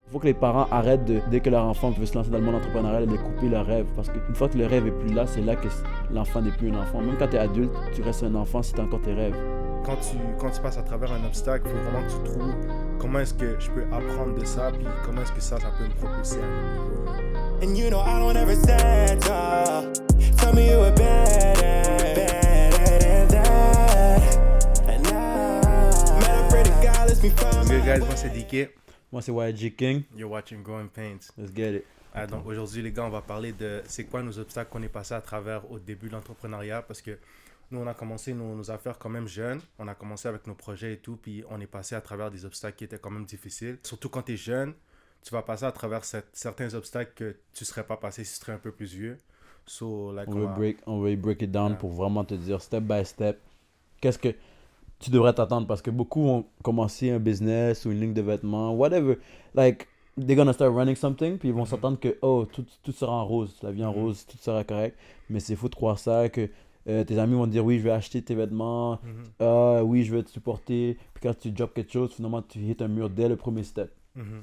Il faut que les parents arrêtent dès que leur enfant veut se lancer dans le monde entrepreneurial, de couper leur rêve. Parce qu'une fois que le rêve est plus là, c'est là que l'enfant n'est plus un enfant. Même quand tu es adulte, tu restes un enfant si tu as encore tes rêves. Quand tu passes à travers un obstacle, il faut vraiment que tu trouves comment est-ce que je peux apprendre de ça, puis comment est-ce que ça peut me propulser à un niveau. And you know I don't ever settle. Tell me you were better than that. And I met a pretty guy, let's be fine. Good guys, moi c'est DK. Moi, c'est YG King. You're watching Growing Pains. Let's get it. Donc aujourd'hui, les gars, on va parler de c'est quoi nos obstacles qu'on est passé à travers au début de l'entrepreneuriat, parce que nous, on a commencé nos affaires quand même jeunes. On a commencé avec nos projets et tout, puis on est passé à travers des obstacles qui étaient quand même difficiles. Surtout quand tu es jeune, tu vas passer à travers certains obstacles que tu ne serais pas passé si tu serais un peu plus vieux. So, like, on va break it down pour vraiment te dire step by step qu'est-ce que tu devrais t'attendre, parce que beaucoup vont commencer un business ou une ligne de vêtements, whatever. Like, they're gonna start running something, puis ils vont s'attendre que tout sera en rose, la vie en rose, tout sera correct. Mais c'est fou de croire ça, que tes amis vont te dire oui, je vais acheter tes vêtements, oui, je vais te supporter. Puis quand tu drops quelque chose, finalement tu hits un mur dès le premier step.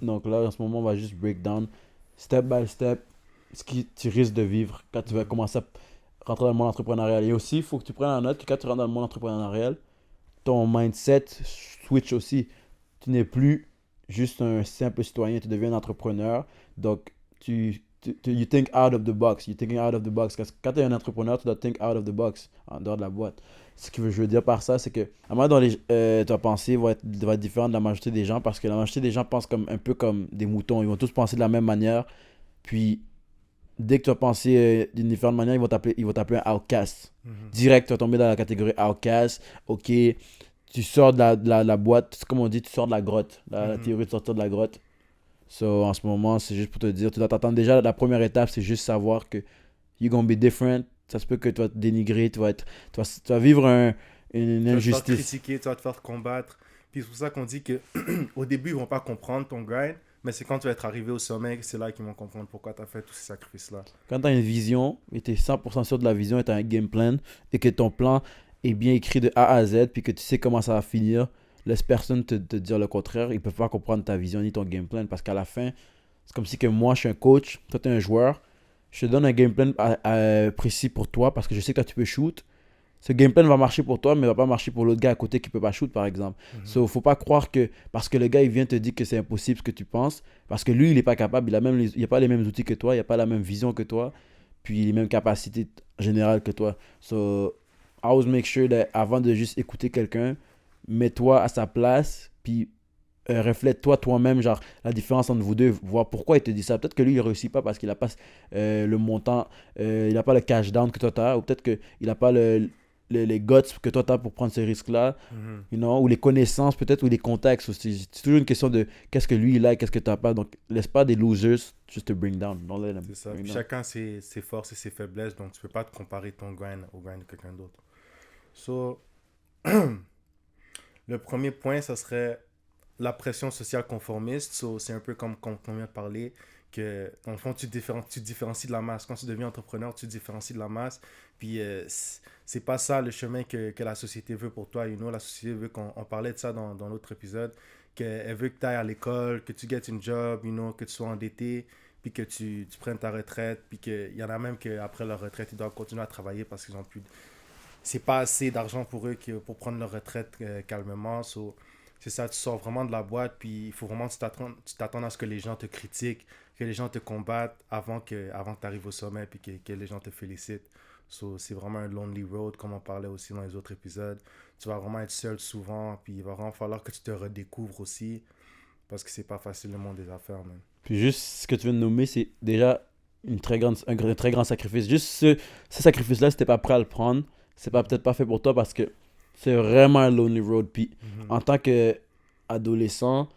Donc là, en ce moment, on va juste break down step by step ce que tu risques de vivre quand tu vas commencer à rentrer dans le monde entrepreneurial. Et aussi, il faut que tu prennes en note que quand tu rentres dans le monde entrepreneurial, ton mindset switch aussi. Tu n'es plus juste un simple citoyen, tu deviens un entrepreneur. Donc, you think out of the box. You're thinking out of the box. Parce que quand tu es un entrepreneur, tu dois think out of the box, en dehors de la boîte. Ce que je veux dire par ça, c'est que à un moment donné, ta pensée va être différente de la majorité des gens, parce que la majorité des gens pensent un peu comme des moutons. Ils vont tous penser de la même manière. Puis, dès que tu vas penser d'une différente manière, ils vont t'appeler un outcast. Direct, tu vas tomber dans la catégorie outcast. Ok, tu sors de la boîte. Comme on dit, tu sors de la grotte. La théorie de sortir de la grotte. So, en ce moment, c'est juste pour te dire, tu dois t'attendre. Déjà, la première étape, c'est juste savoir que you're gonna be different. Ça se peut que tu vas te dénigrer, tu vas vivre une injustice. Tu vas te faire critiquer, tu vas te faire combattre. Puis c'est pour ça qu'on dit qu'au début, ils vont pas comprendre ton grind, mais c'est quand tu vas être arrivé au sommet, c'est là qu'ils vont comprendre pourquoi tu as fait tous ces sacrifices-là. Quand tu as une vision, et tu es 100% sûr de la vision, et tu as un game plan, et que ton plan est bien écrit de A à Z, puis que tu sais comment ça va finir, laisse personne te dire le contraire. Ils peuvent pas comprendre ta vision ni ton game plan, parce qu'à la fin, c'est comme si que moi, je suis un coach, toi, tu es un joueur. Je te donne un game plan précis pour toi, parce que je sais que toi, tu peux shoot. Ce game plan va marcher pour toi, mais ne va pas marcher pour l'autre gars à côté qui ne peut pas shoot, par exemple. So, faut pas croire que parce que le gars, il vient te dire que c'est impossible ce que tu penses, parce que lui, il n'est pas capable, il n'a pas les mêmes outils que toi, il n'a pas la même vision que toi, puis les mêmes capacités générales que toi. So, always make sure that avant de juste écouter quelqu'un, mets-toi à sa place, puis reflète-toi toi-même, genre la différence entre vous deux, voir pourquoi il te dit ça. Peut-être que lui, il ne réussit pas parce qu'il n'a pas le montant, il n'a pas le cash down que toi tu as, ou peut-être qu'il n'a pas les guts que toi tu as pour prendre ce risque-là, you know, ou les connaissances peut-être, ou les contacts aussi. C'est toujours une question de qu'est-ce que lui il a et qu'est-ce que tu n'as pas. Donc, laisse pas des losers just to bring down. Don't let them. C'est ça. Puis chacun ses forces et ses faiblesses, donc tu ne peux pas te comparer ton grind au grind de quelqu'un d'autre. So, le premier point, ça serait la pression sociale conformiste. So, c'est un peu comme on vient de parler, que dans le fond, tu te différencies de la masse. Quand tu deviens entrepreneur, tu te différencies de la masse. Puis, c'est pas ça le chemin que la société veut pour toi. You know, la société veut on parlait de ça dans l'autre épisode, qu'elle veut que tu ailles à l'école, que tu gagnes une job, you know, que tu sois endetté, puis que tu prennes ta retraite. Puis qu'il y en a même qu'après leur retraite, ils doivent continuer à travailler parce qu'ils ont plus... C'est pas assez d'argent pour eux pour prendre leur retraite calmement. So, c'est ça, tu sors vraiment de la boîte, puis il faut vraiment que tu t'attendes à ce que les gens te critiquent, que les gens te combattent avant que tu arrives au sommet, puis que les gens te félicitent. So, c'est vraiment un lonely road, comme on parlait aussi dans les autres épisodes. Tu vas vraiment être seul souvent, puis il va vraiment falloir que tu te redécouvres aussi, parce que c'est pas facile le monde des affaires, man. Puis juste ce que tu viens de nommer, c'est déjà un très grand sacrifice. Juste ce sacrifice-là, si t'es pas prêt à le prendre, c'est peut-être pas fait pour toi, parce que c'est vraiment un lonely road. Puis en tant qu'adolescent,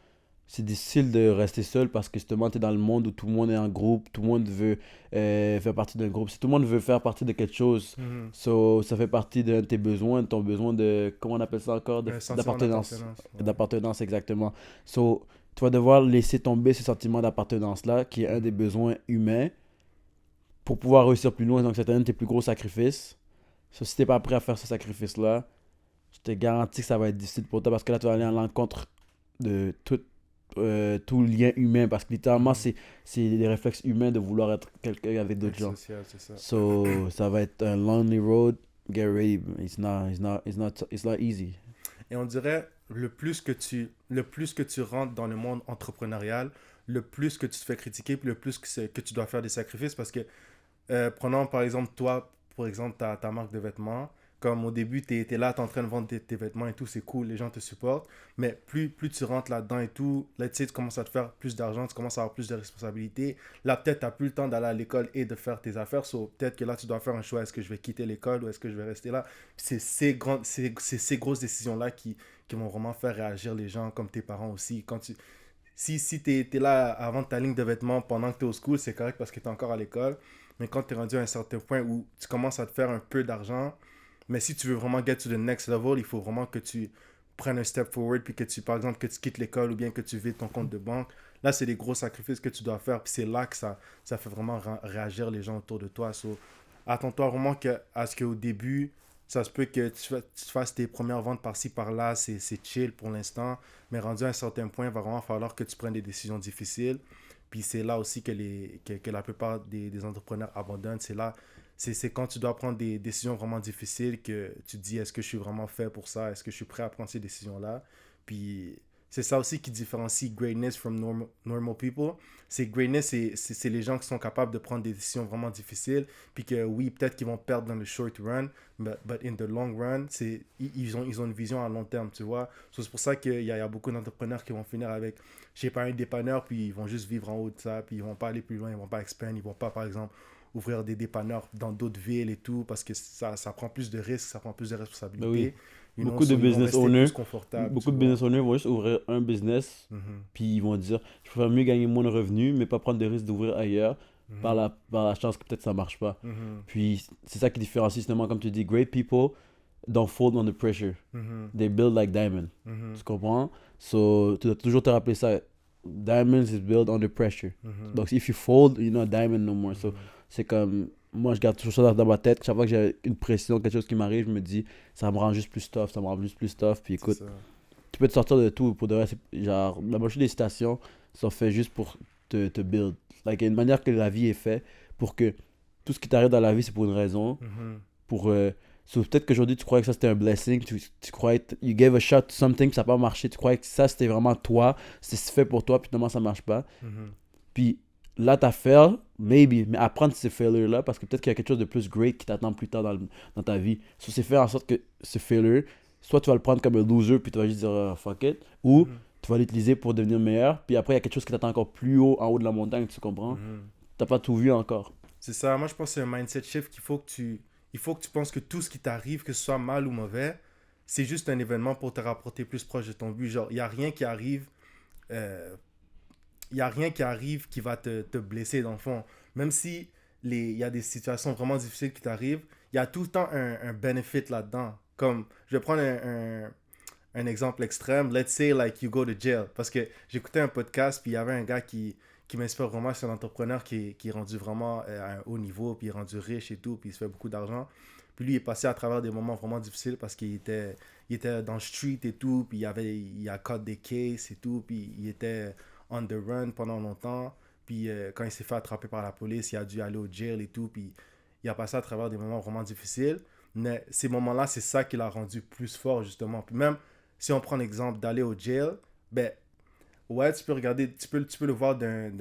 c'est difficile de rester seul, parce que justement, tu es dans le monde où tout le monde est en groupe, tout le monde veut faire partie d'un groupe. Si tout le monde veut faire partie de quelque chose, so, ça fait partie de tes besoins, de ton besoin de, comment on appelle ça encore, d'appartenance. D'appartenance, exactement. So, tu vas devoir laisser tomber ce sentiment d'appartenance-là, qui est un des besoins humains, pour pouvoir réussir plus loin. Donc, c'est un de tes plus gros sacrifices. So, si tu n'es pas prêt à faire ce sacrifice-là, je te garantis que ça va être difficile pour toi, parce que là, tu vas aller à l'encontre de toute tout lien humain parce que littéralement, Mhm. c'est des réflexes humains de vouloir être quelqu'un avec d'autres Être gens. social, c'est ça. So, ça va être un lonely road. Get ready. It's not easy. Et on dirait, le plus que tu rentres dans le monde entrepreneurial, le plus que tu te fais critiquer, puis le plus que tu dois faire des sacrifices. Parce que, prenons par exemple, toi, pour exemple, ta marque de vêtements. Comme au début, tu es là, tu es en train de vendre tes vêtements et tout, c'est cool, les gens te supportent. Mais plus tu rentres là-dedans et tout, là, tu sais, tu commences à te faire plus d'argent, tu commences à avoir plus de responsabilités. Là, peut-être, tu n'as plus le temps d'aller à l'école et de faire tes affaires. So, peut-être que là, tu dois faire un choix. Est-ce que je vais quitter l'école ou est-ce que je vais rester là? Puis c'est ces grosses décisions-là qui vont vraiment faire réagir les gens, comme tes parents aussi. Si tu es là à vendre ta ligne de vêtements pendant que tu es au school, c'est correct parce que tu es encore à l'école. Mais quand tu es rendu à un certain point où tu commences à te faire un peu d'argent, mais si tu veux vraiment get to the next level, il faut vraiment que tu prennes un step forward, puis que tu, par exemple, que tu quittes l'école ou bien que tu vides ton compte de banque. Là, c'est des gros sacrifices que tu dois faire, puis c'est là que ça fait vraiment réagir les gens autour de toi. So, attends-toi vraiment à ce qu'au début, ça se peut que tu fasses tes premières ventes par-ci, par-là, c'est chill pour l'instant, mais rendu à un certain point, il va vraiment falloir que tu prennes des décisions difficiles. Puis c'est là aussi que la plupart des entrepreneurs abandonnent. C'est quand tu dois prendre des décisions vraiment difficiles que tu te dis est-ce que je suis vraiment fait pour ça? Est-ce que je suis prêt à prendre ces décisions-là? Puis c'est ça aussi qui différencie greatness from normal people. C'est greatness, c'est les gens qui sont capables de prendre des décisions vraiment difficiles. Puis que oui, peut-être qu'ils vont perdre dans le short run, but in the long run, ils ont une vision à long terme, tu vois. So, c'est pour ça qu'il y a beaucoup d'entrepreneurs qui vont finir avec, je sais pas, un dépanneur, puis ils vont juste vivre en haut de ça, puis ils vont pas aller plus loin, ils vont pas expand, ils vont pas, par exemple, ouvrir des dépanneurs dans d'autres villes et tout, parce que ça prend plus de risques, ça prend plus de Ben oui. responsabilités. Beaucoup de So, ils vont business rester owners, plus confortables, beaucoup tu de vois. business owners vont juste ouvrir un business, Mhm, puis ils vont dire, je préfère mieux gagner moins de revenus, mais pas prendre de risque d'ouvrir ailleurs, mhm, par la chance que peut-être ça marche pas. mhm, Puis c'est ça qui différencie justement, comme tu dis, great people don't fold under pressure. mhm, They build like diamond. mhm, Tu comprends? So, tu dois toujours te rappeler ça. Diamonds is built under pressure. mhm, Donc, if you fold, you're not a diamond no more. So, mhm. c'est comme, moi, je garde toujours ça dans ma tête. Chaque fois que j'ai une pression, quelque chose qui m'arrive, je me dis, ça me rend juste plus tough, ça me rend juste plus tough. Puis C'est écoute, ça. tu peux te sortir de tout. Pour de vrai, genre, la moitié des citations sont faites juste pour te build. Like, il y a une manière que la vie est faite pour que tout ce qui t'arrive dans la vie, c'est pour une raison. Mhm, Pour, so, peut-être qu'aujourd'hui, tu croyais que ça c'était un blessing. Tu croyais, you gave a shot to something, puis ça n'a pas marché. Tu croyais que ça c'était vraiment toi, c'est fait pour toi, puis finalement ça marche pas. mhm, Puis là, t'as fail, maybe, mais apprendre ces failures-là, parce que peut-être qu'il y a quelque chose de plus great qui t'attend plus tard dans ta vie. So, c'est faire en sorte que ce failure, soit tu vas le prendre comme un loser, puis tu vas juste dire fuck it, ou mhm, tu vas l'utiliser pour devenir meilleur, puis après il y a quelque chose qui t'attend encore plus haut, en haut de la montagne, tu comprends? mhm. T'as pas tout vu encore. C'est ça. Moi, je pense que c'est un mindset shift il faut que tu penses que tout ce qui t'arrive, que ce soit mal ou mauvais, c'est juste un événement pour te rapporter plus proche de ton but. Genre, il n'y a rien qui arrive euh, il n'y a rien qui arrive qui va te blesser dans le fond. Même si il y a des situations vraiment difficiles qui t'arrivent, il y a tout le temps un benefit là-dedans. Comme, je vais prendre un exemple extrême. Let's say, like, you go to jail. Parce que j'écoutais un podcast, puis il y avait un gars qui m'inspire vraiment. C'est un entrepreneur qui est rendu vraiment à un haut niveau, puis il est rendu riche et tout, puis il se fait beaucoup d'argent. Puis lui, il est passé à travers des moments vraiment difficiles parce il était dans le street et tout, puis il a caught des cases et tout, puis il était on the run pendant longtemps. Puis quand il s'est fait attraper par la police, il a dû aller au jail et tout, puis il a passé à travers des moments vraiment difficiles. Mais ces moments-là, c'est ça qui l'a rendu plus fort, justement. Puis même si on prend l'exemple d'aller au jail, ben, ouais, tu peux regarder, tu peux le voir d'un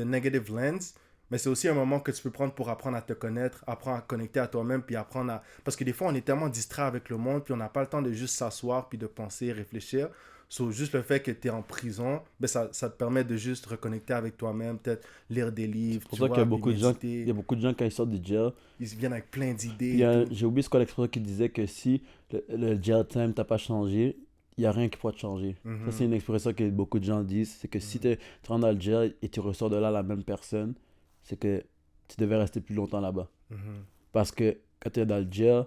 negative lens, mais c'est aussi un moment que tu peux prendre pour apprendre à te connaître, apprendre à connecter à toi-même, puis apprendre à... Parce que des fois, on est tellement distrait avec le monde, puis on n'a pas le temps de juste s'asseoir, puis de penser, réfléchir. So, juste le fait que tu es en prison, ben ça te permet de juste reconnecter avec toi-même, peut-être lire des livres, C'est pour tu ça vois, qu'il y a puis beaucoup de gens, méditer. il y a beaucoup de gens quand ils sortent du jail. Ils viennent avec plein d'idées Puis et tout. j'ai oublié ce quoi l'expression qui disait que si le jail time t'a pas changé, il n'y a rien qui pourra te changer. Ça, c'est une expression que beaucoup de gens disent. C'est que si tu rentres dans le jail et tu ressors de là la même personne, c'est que tu devais rester plus longtemps là-bas. Mhm. Parce que quand tu es dans le jail,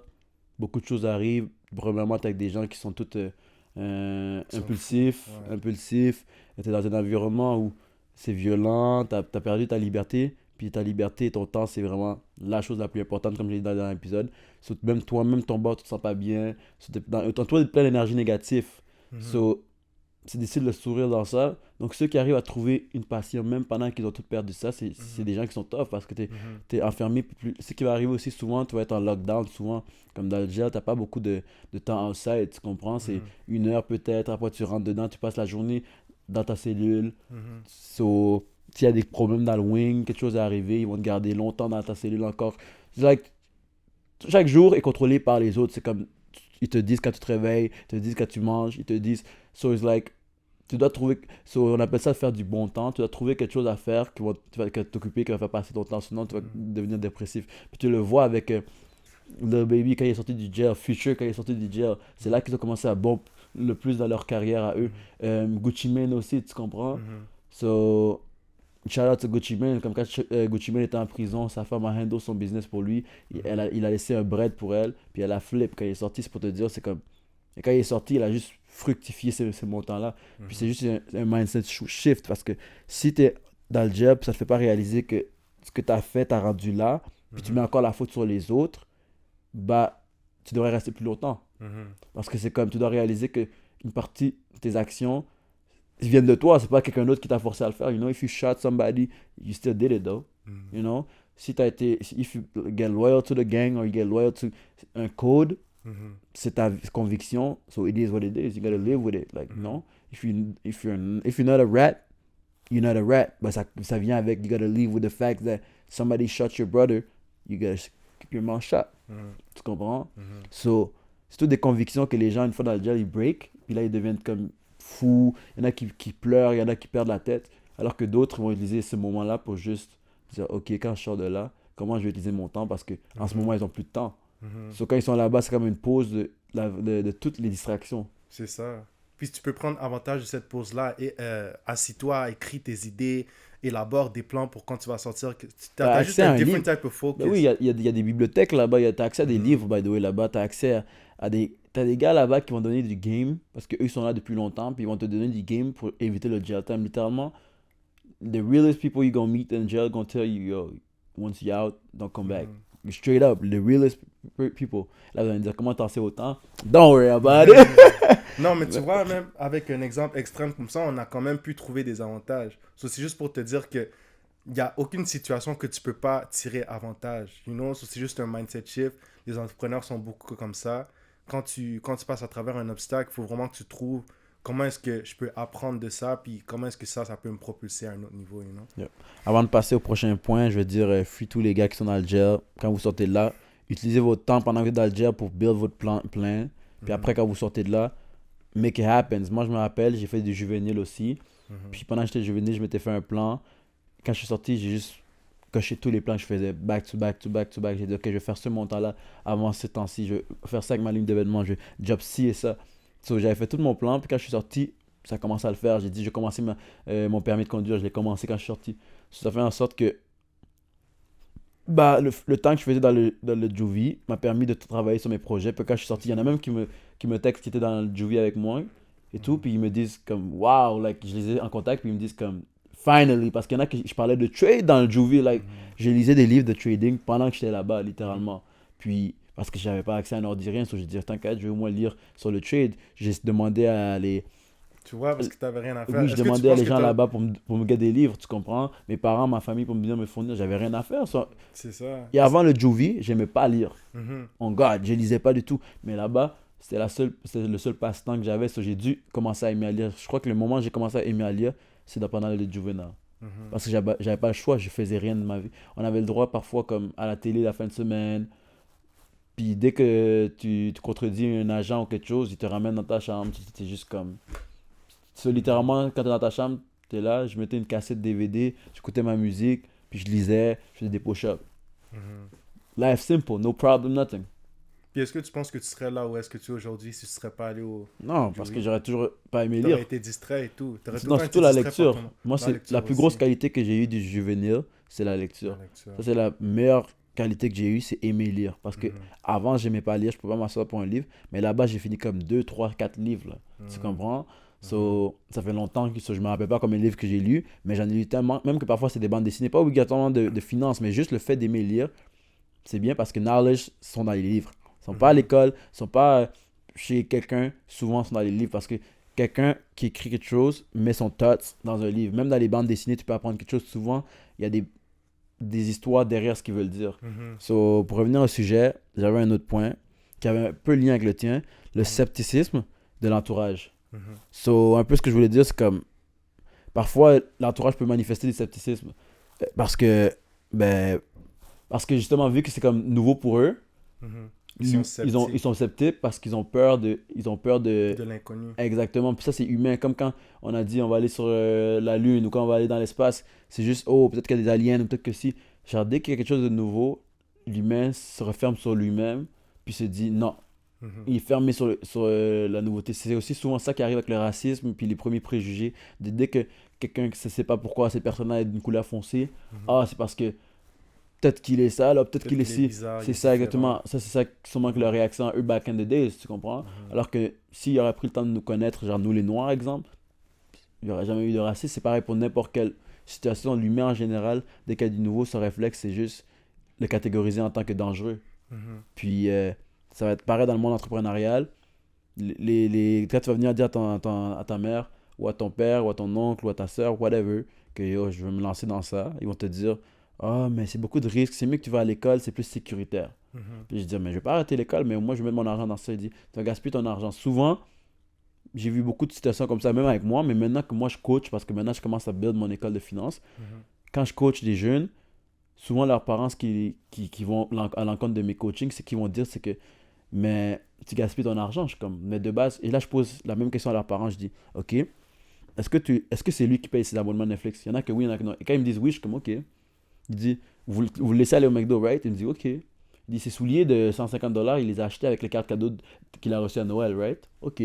beaucoup de choses arrivent. Premièrement, tu avec des gens qui sont tous sont impulsifs. fous, ouais. Impulsifs. Tu es dans un environnement où c'est violent, tu as perdu ta liberté. Puis ta liberté et ton temps, c'est vraiment la chose la plus importante, comme j'ai dit dans le dernier épisode. Même toi-même, ton bord, tu te sens pas bien. Toi, tu es plein d'énergie négative. Mhm. So, c'est difficile de sourire dans ça. Donc, ceux qui arrivent à trouver une passion, même pendant qu'ils ont tout perdu ça, c'est des gens qui sont tough parce que t'es enfermé. Ce qui va arriver aussi souvent, tu vas être en lockdown, souvent, comme dans le gel, t'as pas beaucoup de temps outside, tu comprends? C'est 1 heure peut-être, après tu rentres dedans, tu passes la journée dans ta cellule. So, s'il y a des problèmes dans le wing, quelque chose est arrivé, ils vont te garder longtemps dans ta cellule encore. C'est like, chaque jour est contrôlé par les autres. C'est comme, ils te disent quand tu te réveilles, ils te disent quand tu manges, ils te disent. So it's like, tu dois trouver. So on appelle ça faire du bon temps. Tu dois trouver quelque chose à faire qui va t'occuper, qui va faire passer ton temps. Sinon, tu vas devenir dépressif. Puis tu le vois avec Lil Baby quand il est sorti du jail, Future quand il est sorti du jail. C'est là qu'ils ont commencé à bump le plus dans leur carrière à eux. Gucci Mane aussi, tu comprends? So. Shout out to Gucci Mane, comme quand Gucci Mane était en prison, sa femme a handle son business pour lui, il a laissé un bread pour elle, puis elle a flip quand il est sorti, c'est pour te dire, c'est comme, et quand il est sorti, il a juste fructifié ces montants-là, puis c'est juste un mindset shift, parce que si t'es dans le job, ça te fait pas réaliser que ce que t'as fait, t'as rendu là, puis tu mets encore la faute sur les autres, bah, tu devrais rester plus longtemps, parce que c'est comme, tu dois réaliser que une partie de tes actions, ils viennent de toi, c'est pas quelqu'un d'autre qui t'a forcé à le faire. You know, if you shot somebody, you still did it though. You know, si t'as été, if you get loyal to the gang or you get loyal to un code, c'est ta conviction. So it is what it is. You gotta live with it. Like, you know, if you're not a rat, you're not a rat. But ça vient avec, you gotta live with the fact that somebody shot your brother, you gotta keep your mouth shut. Tu comprends? So, c'est toutes des convictions que les gens, une fois dans le jail, ils break, puis là, ils deviennent comme fous, il y en a qui pleurent, il y en a qui perdent la tête, alors que d'autres vont utiliser ce moment-là pour juste dire, ok, quand je sors de là, comment je vais utiliser mon temps, parce qu'en ce moment, ils n'ont plus de temps. So, quand ils sont là-bas, c'est comme une pause de toutes les distractions. C'est ça. Puis tu peux prendre avantage de cette pause-là et assis-toi, écris tes idées, élabore des plans pour quand tu vas sortir. Tu as juste un different type of focus. Ben oui, il y a des bibliothèques là-bas, tu as accès à des livres, by the way, là-bas, tu as accès à des... T'as des gars là-bas qui vont donner du game, parce qu'eux ils sont là depuis longtemps, puis ils vont te donner du game pour éviter le jail time. Littéralement, the realest people you're gonna meet in jail gonna tell you, yo, once you're out, don't come back. Straight up, the realest people. Là, vous allez me dire, comment t'en sais autant? Don't worry about it. Non, mais tu vois, même avec un exemple extrême comme ça, on a quand même pu trouver des avantages. So, c'est juste pour te dire que il n'y a aucune situation que tu peux pas tirer avantage. You know? So, c'est juste un mindset shift. Les entrepreneurs sont beaucoup comme ça. Quand tu passes à travers un obstacle, il faut vraiment que tu trouves comment est-ce que je peux apprendre de ça, puis comment est-ce que ça peut me propulser à un autre niveau, you know? Yeah. Avant de passer au prochain point, je veux dire, free tous les gars qui sont dans le jail, quand vous sortez de là, utilisez votre temps pendant que vous êtes dans le jail pour build votre plan. Puis après, quand vous sortez de là, make it happen. Moi, je me rappelle, j'ai fait du juvénile aussi. Puis pendant que j'étais juvénile, je m'étais fait un plan. Quand je suis sorti, j'ai juste coché tous les plans que je faisais back to back to back to back. J'ai dit, ok, je vais faire ce montant-là avant ce temps-ci. Je vais faire ça avec ma ligne d'événements. Je vais job ci et ça. So, j'avais fait tout mon plan. Puis quand je suis sorti, ça commençait à le faire. J'ai dit, je vais commencer mon permis de conduire. Je l'ai commencé quand je suis sorti. So, ça fait en sorte que bah, le temps que je faisais dans le Juvie m'a permis de travailler sur mes projets. Puis quand je suis sorti, il y en a même qui me textent qui étaient dans le Juvie avec moi et tout. Puis ils me disent comme, wow, like, je les ai en contact. Puis ils me disent comme, finally. Parce qu'il y en a qui je parlais de trade dans le Juvie. Like, je lisais des livres de trading pendant que j'étais là-bas, littéralement. Puis, parce que j'avais pas accès à un ordi, rien. So, j'ai dit, tant qu'à je vais au moins lire sur le trade. J'ai demandé à les... Tu vois, parce que tu n'avais rien à faire. Oui, je demandais à les gens là-bas pour me gagner des livres, tu comprends? Mes parents, ma famille, pour me fournir, j'avais rien à faire. So... C'est ça. Et avant le Juvie, j'aimais pas lire. On God, je lisais pas du tout. Mais là-bas, c'était le seul passe-temps que j'avais. So, j'ai dû commencer à aimer à lire. Je crois que le moment où j'ai commencé à aimer à lire, c'est pendant le Juvenile. Parce que j'avais pas le choix, je faisais rien de ma vie. On avait le droit parfois, comme à la télé la fin de semaine. Puis dès que tu contredis un agent ou quelque chose, il te ramène dans ta chambre. C'était juste comme... So, littéralement, quand t'es dans ta chambre, t'es là, je mettais une cassette DVD, j'écoutais ma musique, puis je lisais, je faisais des push-ups. Life simple, no problem, nothing. Puis est-ce que tu penses que tu serais là où est-ce que tu es aujourd'hui si tu ne serais pas allé au... Non, parce que j'aurais toujours pas aimé lire. T'aurais été distrait et tout. Non, surtout la lecture. Moi, c'est la plus grosse qualité que j'ai eue du juvénile, c'est la lecture. Ça, c'est la meilleure qualité que j'ai eue, c'est aimer lire. Parce que avant, j'aimais pas lire, je pouvais pas m'asseoir pour un livre, mais là-bas, j'ai fini comme 2, 3, 4 livres. Là. Tu comprends? So, ça fait longtemps que je me rappelle pas combien de livres que j'ai lus, mais j'en ai lu tellement, même que parfois c'est des bandes dessinées, pas obligatoirement de finance, mais juste le fait d'aimer lire, c'est bien parce que knowledge sont dans les livres. Ils sont pas à l'école, ils sont pas chez quelqu'un, souvent ils sont dans les livres parce que quelqu'un qui écrit quelque chose met son thoughts dans un livre. Même dans les bandes dessinées, tu peux apprendre quelque chose. Souvent, il y a des histoires derrière ce qu'ils veulent dire. So, pour revenir au sujet, j'avais un autre point qui avait un peu lien avec le tien, le scepticisme de l'entourage. So, un peu ce que je voulais dire, c'est comme parfois l'entourage peut manifester du scepticisme parce que justement vu que c'est comme nouveau pour eux, ils sont sceptiques parce qu'ils ont peur de De l'inconnu. exactement. Puis ça c'est humain, comme quand on a dit on va aller sur la lune ou quand on va aller dans l'espace, c'est juste oh peut-être qu'il y a des aliens ou peut-être que si, genre dès qu'il y a quelque chose de nouveau, l'humain se referme sur lui-même puis se dit non. Il est fermé sur la nouveauté. C'est aussi souvent ça qui arrive avec le racisme puis les premiers préjugés. Dès que quelqu'un ne sait pas pourquoi cette personne-là est d'une couleur foncée, c'est parce que peut-être qu'il est ça, là, peut-être qu'il est ci. bizarre, il C'est est ça différent. exactement. Ça, c'est ça sûrement que leur réaction à eux back in the days, tu comprends? Alors que s'il aurait pris le temps de nous connaître, genre nous les Noirs, exemple, il n'y aurait jamais eu de racisme. C'est pareil pour n'importe quelle situation. L'humain en général, dès qu'il y a du nouveau, son réflexe, c'est juste le catégoriser en tant que dangereux. Puis ça va être pareil dans le monde entrepreneurial. Quand tu vas venir dire à ta mère, ou à ton père, ou à ton oncle, ou à ta soeur, whatever, que yo, je veux me lancer dans ça, ils vont te dire ah, mais c'est beaucoup de risques, c'est mieux que tu vas à l'école, c'est plus sécuritaire. Puis je dis mais je vais pas arrêter l'école, mais moi je vais mettre mon argent dans ça. Il dit tu vas gaspiller ton argent. Souvent, j'ai vu beaucoup de situations comme ça, même avec moi, mais maintenant que moi je coach, parce que maintenant je commence à build mon école de finance, quand je coach des jeunes, souvent leurs parents, ce qui vont à l'encontre de mes coachings, c'est qu'ils vont dire c'est que mais tu gaspilles ton argent. Je suis comme, mais de base, et là je pose la même question à leurs parents, je dis, ok, est-ce que c'est lui qui paye ses abonnements Netflix? Il y en a que oui, il y en a que non. Et quand ils me disent oui, je suis comme, ok. Il dit, vous le laissez aller au McDo, right? Il me dit, ok. Il dit, ses souliers de $150, il les a achetés avec les cartes cadeaux qu'il a reçues à Noël, right? Ok.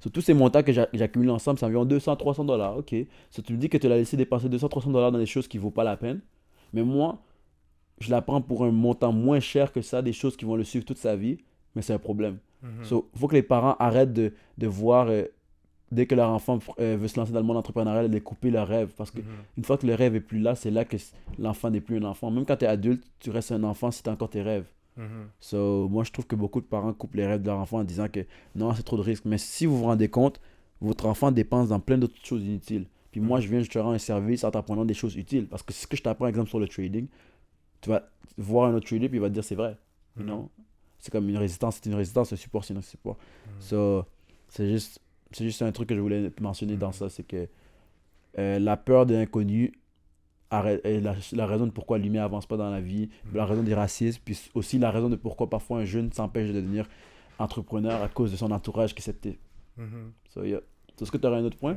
Sur tous ces montants que j'accumule ensemble, c'est environ $200-300, ok. So, tu me dis que tu l'as laissé dépenser $200-300 dans des choses qui ne vaut pas la peine. Mais moi, je la prends pour un montant moins cher que ça, des choses qui vont le suivre toute sa vie, mais c'est un problème. So, il faut que les parents arrêtent de voir, dès que leur enfant veut se lancer dans le monde entrepreneurial, de couper leur rêve. Parce que une fois que le rêve est plus là, c'est là que l'enfant n'est plus un enfant. Même quand tu es adulte, tu restes un enfant si tu as encore tes rêves. So, moi, je trouve que beaucoup de parents coupent les rêves de leur enfant en disant que non, c'est trop de risques. Mais si vous vous rendez compte, votre enfant dépense dans plein d'autres choses inutiles. Puis moi, je te rends un service en t'apprenant des choses utiles. Parce que ce que je t'apprends, exemple, sur le trading, tu vas voir un autre trader, puis il va te dire c'est vrai. You know? C'est comme une résistance, c'est une résistance, un support, c'est un support. So, c'est juste un truc que je voulais mentionner dans ça, c'est que la peur de l'inconnu est la raison de pourquoi l'humain avance pas dans la vie, la raison des racismes, puis aussi la raison de pourquoi parfois un jeune s'empêche de devenir entrepreneur à cause de son entourage qui est sceptique. So, yeah. Est-ce que tu aurais un autre point?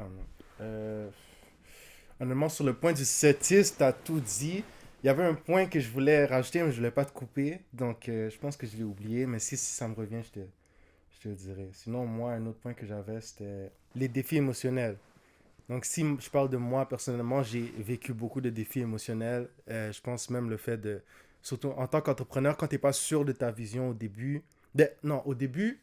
Honnêtement, sur le point du sceptisme, tu as tout dit. Il y avait un point que je voulais rajouter, mais je ne voulais pas te couper. Donc, je pense que je l'ai oublié. Mais si ça me revient, je te le dirai. Sinon, moi, un autre point que j'avais, c'était les défis émotionnels. Donc, si je parle de moi, personnellement, j'ai vécu beaucoup de défis émotionnels. Je pense même le fait de... Surtout en tant qu'entrepreneur, quand tu n'es pas sûr de ta vision au début... au début,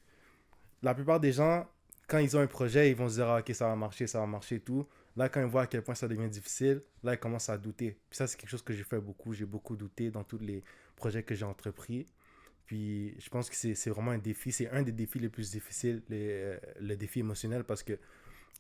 la plupart des gens, quand ils ont un projet, ils vont se dire ah, « Ok, ça va marcher et tout. » Là, quand ils voient à quel point ça devient difficile, là, ils commencent à douter. Puis ça, c'est quelque chose que j'ai fait beaucoup. J'ai beaucoup douté dans tous les projets que j'ai entrepris. Puis je pense que c'est vraiment un défi. C'est un des défis les plus difficiles, le défi émotionnel, parce que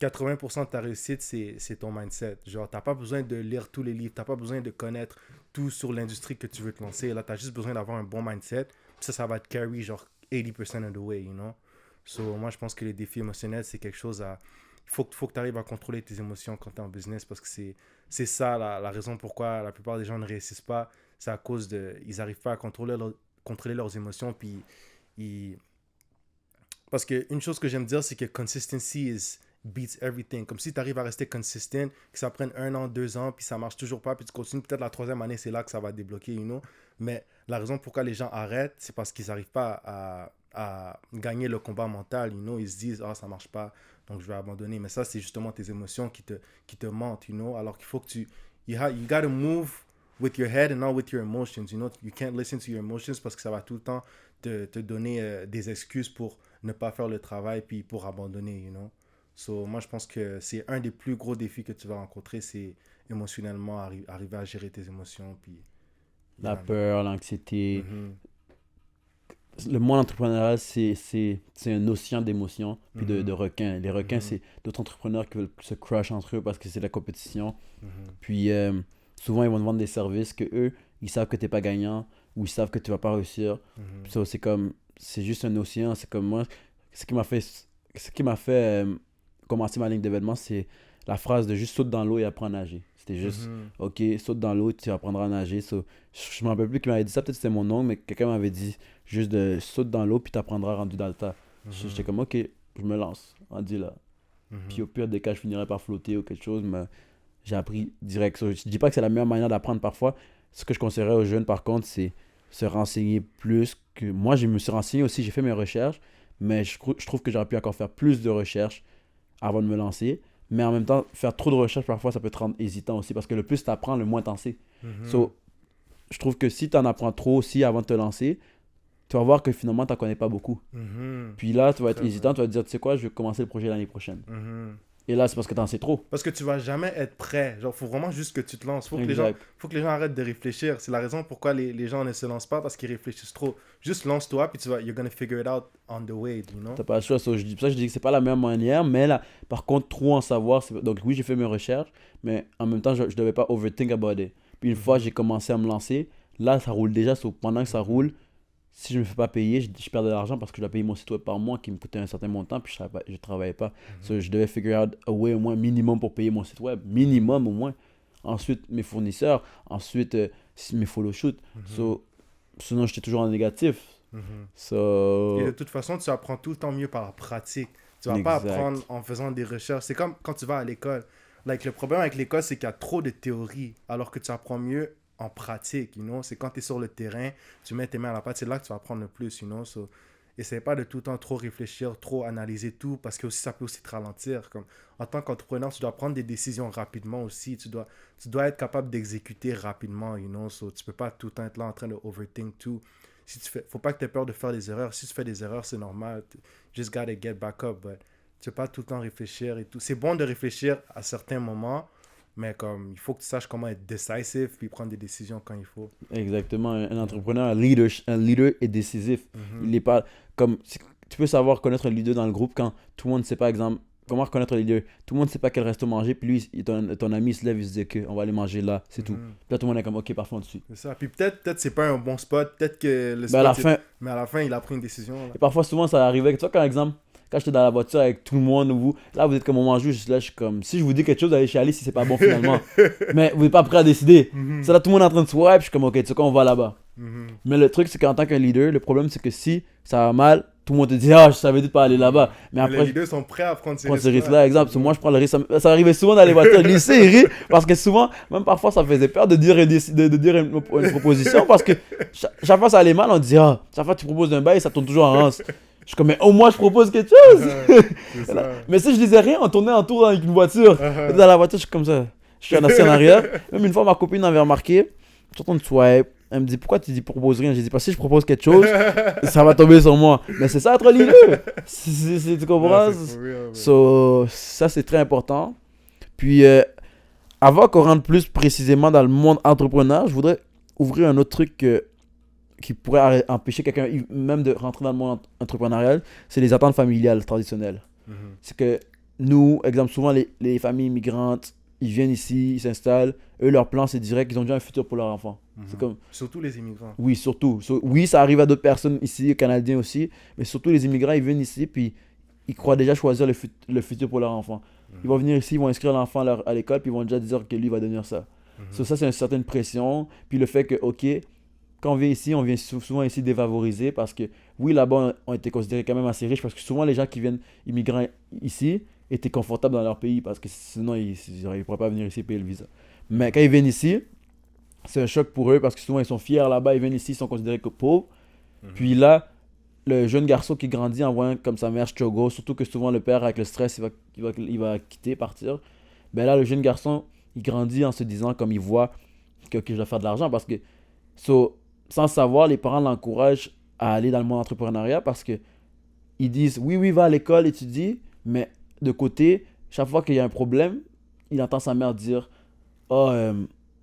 80% de ta réussite, c'est ton mindset. Genre, t'as pas besoin de lire tous les livres, t'as pas besoin de connaître tout sur l'industrie que tu veux te lancer. Là, t'as juste besoin d'avoir un bon mindset. Puis ça va te carry genre 80% of the way, you know? So, moi, je pense que les défis émotionnels, c'est quelque chose à... Il faut que tu arrives à contrôler tes émotions quand tu es en business, parce que c'est ça la raison pourquoi la plupart des gens ne réussissent pas. C'est à cause ils n'arrivent pas à contrôler leurs émotions. Parce qu'une chose que j'aime dire, c'est que consistency beats everything. Comme si tu arrives à rester consistent, que ça prenne 1 an, 2 ans, puis ça marche toujours pas, puis tu continues, peut-être la 3e année, c'est là que ça va débloquer, you know. Mais la raison pourquoi les gens arrêtent, c'est parce qu'ils n'arrivent pas à gagner le combat mental, you know. Ils se disent, ça marche pas, donc je vais abandonner. Mais ça, c'est justement tes émotions qui te mentent, you know. Alors qu'il faut que you gotta move with your head and not with your emotions, you know. You can't listen to your emotions parce que ça va tout le temps te donner des excuses pour ne pas faire le travail puis pour abandonner, you know. So, moi, je pense que c'est un des plus gros défis que tu vas rencontrer, c'est émotionnellement arriver à gérer tes émotions. Puis, la peur, l'anxiété. le monde entrepreneurial, c'est un océan d'émotions puis de requins. Les requins, c'est d'autres entrepreneurs qui veulent se crush entre eux parce que c'est la compétition. Puis souvent, ils vont te vendre des services que eux, ils savent que tu n'es pas gagnant ou ils savent que tu vas pas réussir. So, c'est juste un océan. C'est comme moi, ce qui m'a fait commencer ma ligne d'événements, c'est la phrase de juste saute dans l'eau et apprends à nager. C'était juste, ok, saute dans l'eau, tu apprendras à nager. So, je me rappelle plus qui m'avait dit ça, peut-être c'était mon oncle, mais quelqu'un m'avait dit juste de saute dans l'eau puis tu apprendras rendu dans le tas. J'étais comme, ok, je me lance, rendu là. Puis au pire des cas, je finirais par flotter ou quelque chose, mais j'ai appris direct. So, je dis pas que c'est la meilleure manière d'apprendre parfois. Ce que je conseillerais aux jeunes, par contre, c'est se renseigner plus que... Moi, je me suis renseigné aussi, j'ai fait mes recherches, mais je trouve que j'aurais pu encore faire plus de recherches avant de me lancer. Mais en même temps, faire trop de recherches, parfois, ça peut te rendre hésitant aussi, parce que le plus tu apprends, le moins t'en sais. So, je trouve que si tu en apprends trop aussi avant de te lancer, tu vas voir que finalement, tu n'en connais pas beaucoup. Puis là, tu vas être hésitant, tu vas te dire, tu sais quoi, je vais commencer le projet l'année prochaine. Et là, c'est parce que tu en sais trop. Parce que tu vas jamais être prêt. Genre, faut vraiment juste que tu te lances. Faut que les gens arrêtent de réfléchir. C'est la raison pourquoi les gens ne se lancent pas, parce qu'ils réfléchissent trop. Juste lance-toi, puis you're gonna figure it out on the way, you know? T'as pas le choix. So, je dis que c'est pas la meilleure manière, mais là, par contre, trop en savoir. Donc, oui, j'ai fait mes recherches, mais en même temps, je devais pas overthink about it. Puis une fois, j'ai commencé à me lancer. Là, ça roule déjà. So, pendant que ça roule, si je me fais pas payer, je perds de l'argent parce que je dois payer mon site web par mois qui me coûtait un certain montant, puis je travaillais pas. So, je devais figure out a way au moins minimum pour payer mon site web. Minimum au moins. Ensuite, mes fournisseurs. Ensuite, mes follow shoots. So, sinon, j'étais toujours en négatif. So... Et de toute façon, tu apprends tout le temps mieux par la pratique. Tu vas pas apprendre en faisant des recherches. C'est comme quand tu vas à l'école. Like, le problème avec l'école, c'est qu'il y a trop de théorie, alors que tu apprends mieux en pratique, you know. C'est quand tu es sur le terrain, tu mets tes mains à la pâte, c'est là que tu vas apprendre le plus, you know. So, essaie pas de tout le temps trop réfléchir, trop analyser tout, parce que aussi, ça peut aussi te ralentir. Comme, en tant qu'entrepreneur, tu dois prendre des décisions rapidement aussi. Tu dois être capable d'exécuter rapidement, you know. So, tu peux pas tout le temps être là en train de overthink tout. Faut pas que tu aies peur de faire des erreurs. Si tu fais des erreurs, c'est normal. Just gotta get back up. But tu peux pas tout le temps réfléchir et tout. C'est bon de réfléchir à certains moments, mais comme il faut que tu saches comment être décisif puis prendre des décisions quand il faut. Exactement. Un entrepreneur, un leader est décisif. Il est pas comme... Tu peux savoir connaître un leader dans le groupe quand tout le monde ne sait pas, exemple, comment reconnaître un leader. Tout le monde ne sait pas quel resto manger, puis lui, ton ami se lève, il se dit qu'on va aller manger là, c'est tout. Puis là, tout le monde est comme, ok, parfait, on te suit. C'est ça. Puis peut-être c'est pas un bon spot, peut-être que le spot... Mais à la fin, il a pris une décision. Là. Et parfois, souvent, ça arrivait. Tu vois, par exemple, quand j'étais dans la voiture avec tout le monde, là, vous êtes comme on mange, je suis comme, si je vous dis quelque chose, allez chez Ali si c'est pas bon finalement. Mais vous n'êtes pas prêt à décider. C'est là, tout le monde est en train de swipe, je suis comme, ok, tu sais quoi, on va là-bas. Mais le truc, c'est qu'en tant qu'un leader, le problème, c'est que si ça va mal, tout le monde te dit, je savais de pas aller là-bas. Mais après, les leaders sont prêts à prendre ces risques-là. Exemple, moi, je prends le risque. Ça arrivait souvent dans les voitures. Le lycée, il rit parce que souvent, même parfois, ça faisait peur de dire une proposition parce que chaque fois ça allait mal, on dit, chaque fois tu proposes un bail, ça tourne toujours en rance. Je suis comme, mais au moins, je propose quelque chose. Mais si je disais rien, on tournait en tour avec une voiture. Dans la voiture, je suis comme ça. Je suis assis en arrière. Même une fois, ma copine avait remarqué, je suis en train de swipe. Elle me dit, pourquoi tu dis propose rien? J'ai dit, parce que si je propose quelque chose, ça va tomber sur moi. Mais c'est ça, être leader. Tu comprends? So, ça, c'est très important. Puis, avant qu'on rentre plus précisément dans le monde entrepreneur, je voudrais ouvrir un autre truc qui pourrait empêcher quelqu'un même de rentrer dans le monde entrepreneurial. C'est les attentes familiales traditionnelles. C'est que nous, exemple, souvent les familles immigrantes, ils viennent ici, ils s'installent. Eux, leur plan, c'est direct. Ils ont déjà un futur pour leur enfant. C'est comme... Surtout les immigrants. Oui, surtout. Oui, ça arrive à d'autres personnes ici, Canadiens aussi. Mais surtout, les immigrants, ils viennent ici, puis ils croient déjà choisir le futur pour leur enfant. Ils vont venir ici, ils vont inscrire l'enfant à l'école, puis ils vont déjà dire que lui va devenir ça. Ça, c'est une certaine pression. Puis le fait que, OK, quand on vient ici, on vient souvent ici défavorisé parce que, oui, là-bas, on était considérés quand même assez riches parce que souvent, les gens qui viennent immigrants ici étaient confortables dans leur pays parce que sinon, ils ne pourraient pas venir ici payer le visa. Mais quand ils viennent ici, c'est un choc pour eux parce que souvent, ils sont fiers là-bas, ils viennent ici, ils sont considérés comme pauvres. Puis là, le jeune garçon qui grandit en voyant comme sa mère struggle, surtout que souvent, le père, avec le stress, il va quitter, partir. Ben là, le jeune garçon, il grandit en se disant, comme il voit que je dois faire de l'argent parce que, sans savoir, les parents l'encouragent à aller dans le monde entrepreneuriat parce que ils disent, oui, va à l'école, étudie, mais de côté, chaque fois qu'il y a un problème, il entend sa mère dire,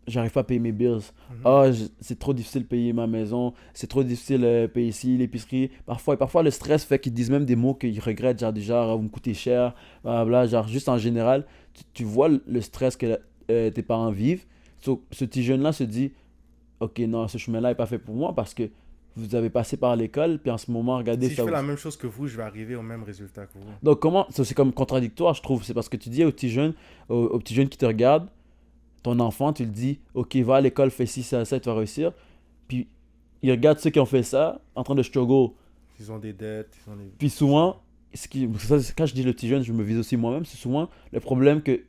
j'arrive pas à payer mes bills. Ah, c'est trop difficile de payer ma maison. C'est trop difficile de payer ici, l'épicerie. Parfois, le stress fait qu'ils disent même des mots qu'ils regrettent, genre, vous me coûtez cher, blablabla. Genre, juste en général, tu vois le stress que tes parents vivent. Ce petit jeune-là se dit, ok, non, ce chemin-là n'est pas fait pour moi parce que vous avez passé par l'école, puis en ce moment, regardez Si ça. je fais la même chose que vous, je vais arriver au même résultat que vous. Donc, c'est comme contradictoire, je trouve. C'est parce que tu dis au petit jeune, au petit jeune qui te regarde, ton enfant, tu le dis, ok, va à l'école, fais ci, ça, tu vas réussir. Puis, il regarde ceux qui ont fait ça, en train de struggle. Ils ont des dettes, ils ont des... Puis souvent, quand je dis le petit jeune, je me vise aussi moi-même, c'est souvent le problème que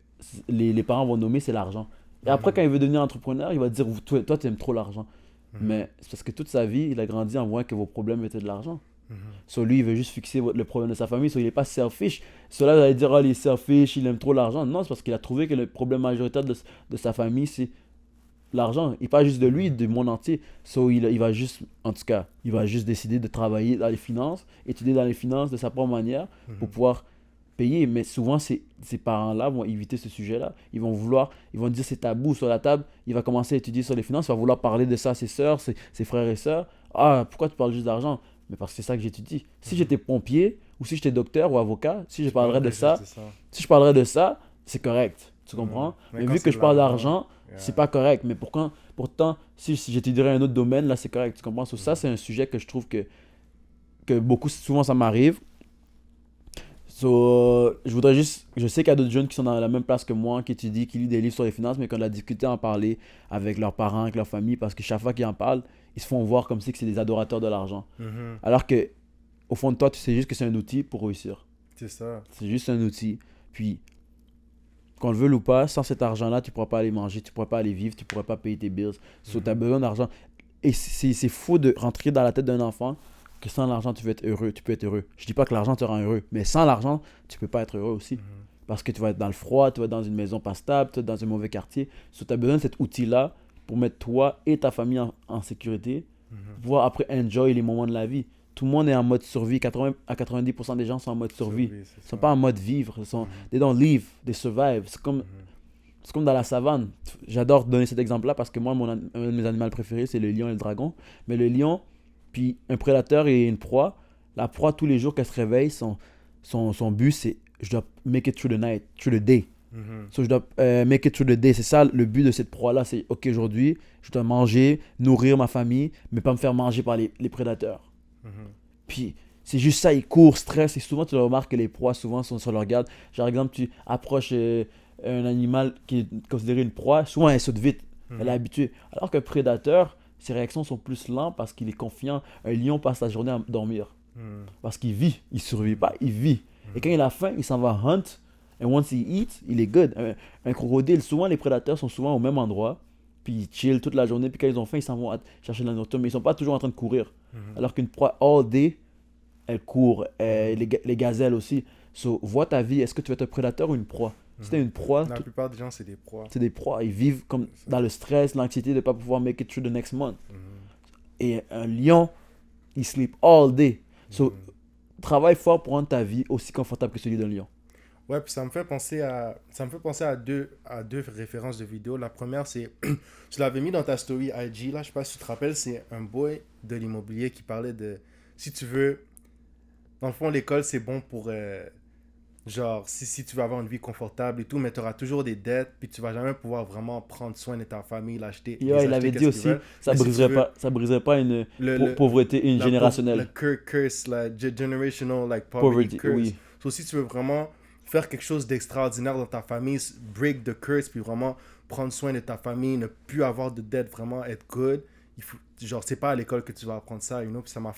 les parents vont nommer, c'est l'argent. Et après, quand il veut devenir entrepreneur, il va dire, toi, tu aimes trop l'argent. Mais c'est parce que toute sa vie, il a grandi en voyant que vos problèmes étaient de l'argent. Lui, il veut juste fixer le problème de sa famille. Il n'est pas selfish. Cela va dire, oh, il est selfish, il aime trop l'argent. Non, c'est parce qu'il a trouvé que le problème majoritaire de sa famille, c'est l'argent. Il pas juste de lui, du monde entier. Il va juste, en tout cas, il va juste décider de travailler dans les finances, étudier dans les finances de sa propre manière pour pouvoir payer. Mais souvent, ces parents-là vont éviter ce sujet-là. Ils vont dire c'est tabou sur la table. Il va commencer à étudier sur les finances. Il va vouloir parler de ça à ses sœurs, ses frères et sœurs. Ah, pourquoi tu parles juste d'argent? Mais parce que c'est ça que j'étudie. Si j'étais pompier, ou si j'étais docteur ou avocat, si je parlerais de ça, c'est correct. Tu comprends? Mais vu que je parle d'argent, c'est pas correct. Mais pourtant, si j'étudierais un autre domaine, là, c'est correct. Tu comprends? Ça, c'est un sujet que je trouve que souvent, ça m'arrive. Je sais qu'il y a d'autres jeunes qui sont dans la même place que moi, qui étudient, qui lisent des livres sur les finances, mais qu'on a discuté en parler avec leurs parents, avec leur famille, parce que chaque fois qu'ils en parlent, ils se font voir comme si c'est des adorateurs de l'argent. Alors que, au fond de toi, tu sais juste que c'est un outil pour réussir. C'est ça. C'est juste un outil. Puis, qu'on le veuille ou pas, sans cet argent-là, tu ne pourras pas aller manger, tu ne pourras pas aller vivre, tu ne pourras pas payer tes bills. Tu as besoin d'argent. Et c'est fou de rentrer dans la tête d'un enfant que sans l'argent, tu peux être heureux. Je dis pas que l'argent te rend heureux, mais sans l'argent, tu peux pas être heureux aussi. Parce que tu vas être dans le froid, tu vas être dans une maison pas stable, tu vas être dans un mauvais quartier. Tu as besoin de cet outil-là pour mettre toi et ta famille en sécurité, pour pouvoir après enjoy les moments de la vie. Tout le monde est en mode survie. 80 à 90% des gens sont en mode survie. Ils ne sont pas en mode vivre. They don't live, they survive. C'est comme dans la savane. J'adore donner cet exemple-là parce que moi, un de mes animaux préférés, c'est le lion et le dragon. Mais le lion, puis un prédateur et une proie, la proie, tous les jours qu'elle se réveille, son but, c'est je dois make it through the night, through the day. So, je dois make it through the day. C'est ça le but de cette proie-là. C'est ok, aujourd'hui, je dois manger, nourrir ma famille, mais pas me faire manger par les prédateurs. Puis c'est juste ça, ils courent, stressent. Et souvent, tu remarques que les proies, souvent, sont sur leur garde. Genre, exemple, tu approches un animal qui est considéré une proie, souvent, elle saute vite. Elle est habituée. Alors qu'un prédateur, ses réactions sont plus lentes parce qu'il est confiant. Un lion passe la journée à dormir. Parce qu'il vit. Il ne survit pas, il vit. Et quand il a faim, il s'en va hunt. Et once he eats, il est good. Un crocodile, souvent, les prédateurs sont souvent au même endroit. Puis ils chillent toute la journée. Puis quand ils ont faim, ils s'en vont chercher de la nourriture. Mais ils ne sont pas toujours en train de courir. Alors qu'une proie, all day, elle court. Les gazelles aussi. So, vois ta vie. Est-ce que tu veux être un prédateur ou une proie? Si t'es une proie... La plupart des gens, c'est des proies. C'est des proies. Ils vivent comme dans le stress, l'anxiété de ne pas pouvoir make it through the next month. Et un lion, il sleep all day. So, travaille fort pour rendre ta vie aussi confortable que celui d'un lion. Ouais, puis ça me fait penser à deux références de vidéos. La première, c'est, tu l'avais mis dans ta story IG, là, je sais pas si tu te rappelles, c'est un boy de l'immobilier qui parlait de, si tu veux, dans le fond, l'école, c'est bon pour, genre, si tu veux avoir une vie confortable et tout, mais tu auras toujours des dettes, puis tu vas jamais pouvoir vraiment prendre soin de ta famille, l'acheter. Il avait dit aussi, ça briserait pas une pauvreté générationnelle. Le curse, la generational, like, poverty curse. Oui. So, si tu veux vraiment faire quelque chose d'extraordinaire dans ta famille, break the curse, puis vraiment prendre soin de ta famille, ne plus avoir de dettes, vraiment être good. Genre, c'est pas à l'école que tu vas apprendre ça, you know, puis ça m'a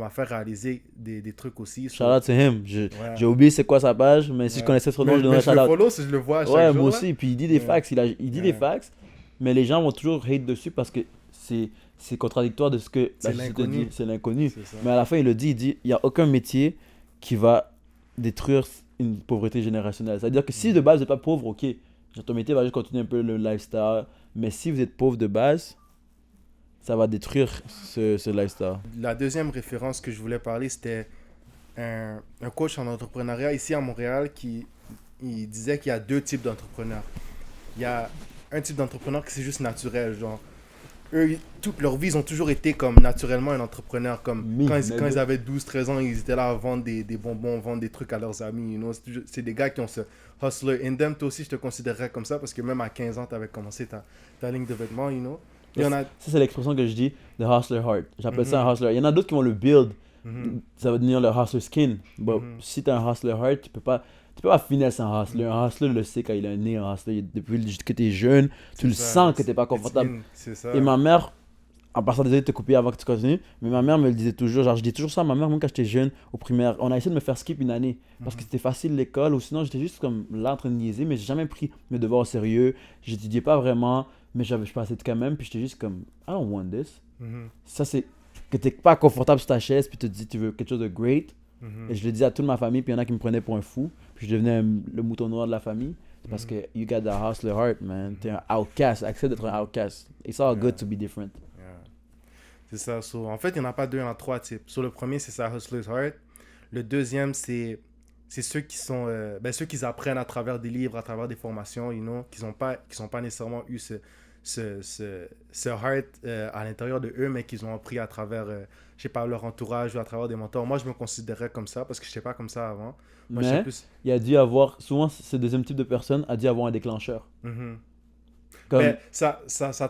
fait réaliser des trucs aussi. Shout out to him. J'ai oublié c'est quoi sa page, mais si je connaissais son nom, je donnerais shout out. Je le follow si je le vois à chaque jour. Moi aussi, puis il dit des facts, il dit des facts, mais les gens vont toujours hate dessus parce que c'est contradictoire de ce que la société dit. C'est l'inconnu. Mais à la fin, il dit, il n'y a aucun métier qui va détruire une pauvreté générationnelle. C'est-à-dire que si de base vous n'êtes pas pauvre, ok, ton métier va juste continuer un peu le lifestyle, mais si vous êtes pauvre de base, ça va détruire ce lifestyle. La deuxième référence que je voulais parler, c'était un coach en entrepreneuriat ici à Montréal il disait qu'il y a deux types d'entrepreneurs. Il y a un type d'entrepreneur qui c'est juste naturel, genre. Eux, toute leur vie, ils ont toujours été comme naturellement un entrepreneur. Comme quand ils avaient 12-13 ans, ils étaient là à vendre des bonbons, vendre des trucs à leurs amis. You know? C'est des gars qui ont ce hustler in them. Toi aussi, je te considérerais comme ça parce que même à 15 ans, tu avais commencé ta ligne de vêtements. You know? Il y en a... Ça, c'est l'expression que je dis, the hustler heart. J'appelle ça un hustler. Il y en a d'autres qui vont le build. Ça va devenir le hustler skin. But si tu as un hustler heart, tu peux pas finir sans un hustler. Un hustler le sait quand il a né, un hustler. Depuis que tu es jeune, tu le sens que tu n'es pas confortable. C'est ça. Et ma mère, en passant, désolé de te couper avant que tu continues, mais ma mère me le disait toujours, genre je dis toujours ça à ma mère, même quand j'étais jeune, au primaire, on a essayé de me faire skip une année, parce que c'était facile l'école, ou sinon j'étais juste comme là en train de niaiser, mais j'ai jamais pris mes devoirs au sérieux, j'étudiais pas vraiment, mais je passais quand même, puis j'étais juste comme, I don't want this. Ça c'est que t'es pas confortable sur ta chaise, puis tu te dis tu veux quelque chose de great, et je le disais à toute ma famille, puis il y en a qui me prenaient pour un fou, puis je devenais le mouton noir de la famille. Parce que you got that hustler heart, man. T'es un outcast. Accepte d'être un outcast. It's all good to be different. C'est ça. So, en fait, il n'y en a pas deux, il y en a trois types. So, le premier, c'est ça, hustler's heart. Le deuxième, c'est ceux qui sont... ceux qui apprennent à travers des livres, à travers des formations, you know, qui n'ont pas nécessairement eu ce heart à l'intérieur de eux, mais qu'ils ont appris à travers, je sais pas, leur entourage ou à travers des mentors. Moi, je me considérais comme ça parce que je n'étais pas comme ça avant. Moi, mais il a dû avoir... Souvent, ce deuxième type de personne a dû avoir un déclencheur. Comme... Mais ça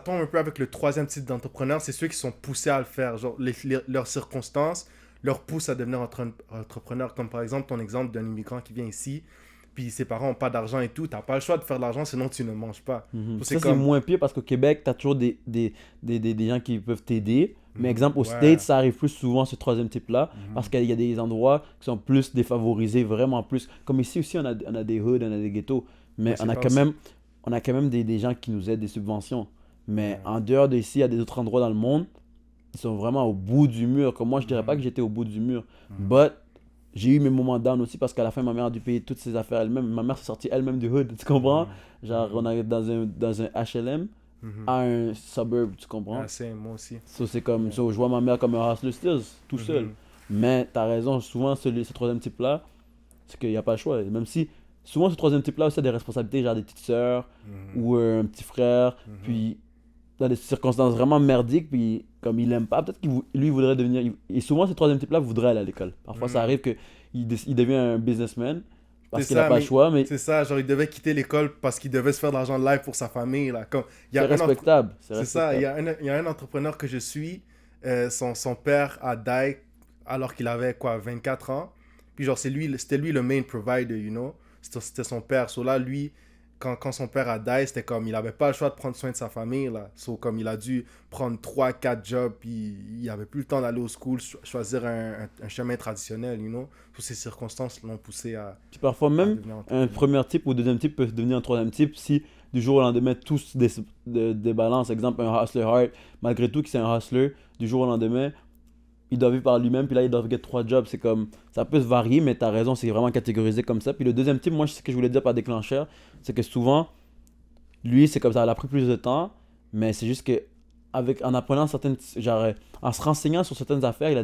tombe un peu avec le troisième type d'entrepreneur, c'est ceux qui sont poussés à le faire. Genre, leurs circonstances leur poussent à devenir entrepreneur. Comme par exemple, ton exemple d'un immigrant qui vient ici, puis ses parents n'ont pas d'argent et tout. Tu n'as pas le choix de faire de l'argent, sinon tu ne manges pas. C'est moins pire parce qu'au Québec, tu as toujours des gens qui peuvent t'aider. Mais exemple, aux States, ça arrive plus souvent, ce troisième type-là, parce qu'il y a des endroits qui sont plus défavorisés, vraiment plus. Comme ici aussi, on a des hoods, on a des ghettos, mais on a quand même des gens qui nous aident, des subventions. Mais en dehors d'ici, il y a des autres endroits dans le monde qui sont vraiment au bout du mur. Comme moi, je dirais pas que j'étais au bout du mur. But j'ai eu mes moments down aussi parce qu'à la fin, ma mère a dû payer toutes ses affaires elle-même. Ma mère s'est sortie elle-même du hood, tu comprends? Genre, on est dans un HLM. À un suburb, tu comprends? Ah, c'est moi aussi. C'est comme, je vois ma mère comme un hustler still, tout seul. Mais t'as raison, souvent ce troisième type-là, c'est qu'il n'y a pas le choix. Même si, souvent ce troisième type-là aussi a des responsabilités, genre des petites sœurs ou un petit frère, puis dans des circonstances vraiment merdiques, puis comme il aime pas, peut-être qu'il lui voudrait devenir... Et souvent ce troisième type-là voudrait aller à l'école. Parfois ça arrive qu'il devient un businessman, parce qu'il n'a pas le choix, mais... C'est ça, genre il devait quitter l'école parce qu'il devait se faire de l'argent live pour sa famille, là. C'est respectable. C'est ça, il y a un entrepreneur que je suis, son père a die alors qu'il avait, 24 ans. Puis genre, c'était lui le main provider, you know. C'était son père. So là, lui, quand son père a die, c'était comme, il n'avait pas le choix de prendre soin de sa famille, là. So comme il a dû prendre 3-4 jobs, puis il n'avait plus le temps d'aller au school, choisir un chemin traditionnel, you know. Toutes ces circonstances l'ont poussé à... Puis parfois même, un premier type ou deuxième type peut devenir un troisième type si du jour au lendemain, tous débalancent. Exemple, un hustler heart, malgré tout, qui c'est un hustler, du jour au lendemain, il doit vivre par lui-même, puis là, il doit get 3 jobs. C'est comme, ça peut se varier, mais t'as raison, c'est vraiment catégorisé comme ça. Puis le deuxième type, moi, ce que je voulais dire par déclencheur, c'est que souvent, lui, c'est comme ça, il a pris plus de temps, mais c'est juste que, en apprenant certaines, genre, en se renseignant sur certaines affaires, il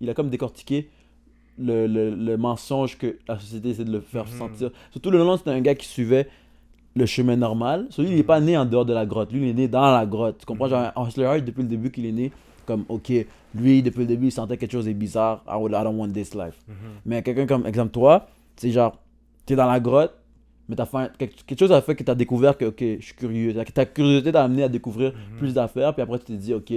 a comme décortiqué le mensonge que la société essaie de le faire sentir. Surtout le long, c'était un gars qui suivait le chemin normal. Lui, il n'est pas né en dehors de la grotte. Lui, il est né dans la grotte. Tu comprends? Genre, un hustler heart, depuis le début qu'il est né, comme, ok, lui, depuis le début, il sentait quelque chose de bizarre. I don't want this life. Mais quelqu'un comme, exemple, toi, c'est genre, t'es dans la grotte, mais t'as fait quelque chose a fait que t'as découvert que, ok, je suis curieux. Ta curiosité t'a amené à découvrir plus d'affaires, puis après, tu t'es dit, ok,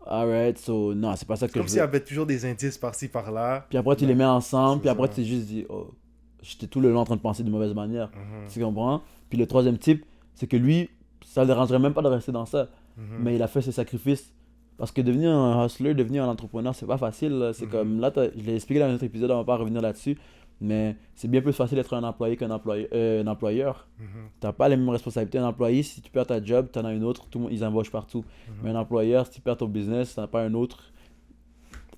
alright, so, non, c'est pas ça que je veux. Comme s'il y avait toujours des indices par-ci, par-là. Puis après, tu les mets ensemble, puis après, tu t'es juste dit, oh, j'étais tout le long en train de penser de mauvaise manière. Tu comprends? Puis le troisième type, c'est que lui, ça le dérangerait même pas de rester dans ça. Mais il a fait ses sacrifices. Parce que devenir un hustler, devenir un entrepreneur, c'est pas facile. Là. C'est comme, là, je l'ai expliqué dans un autre épisode, on va pas revenir là-dessus. Mais c'est bien plus facile d'être un employé qu'un employeur. T'as pas les mêmes responsabilités. Un employé, si tu perds ta job, t'en as une autre, tout le monde, ils embauchent partout. Mais un employeur, si tu perds ton business, t'en as pas un autre.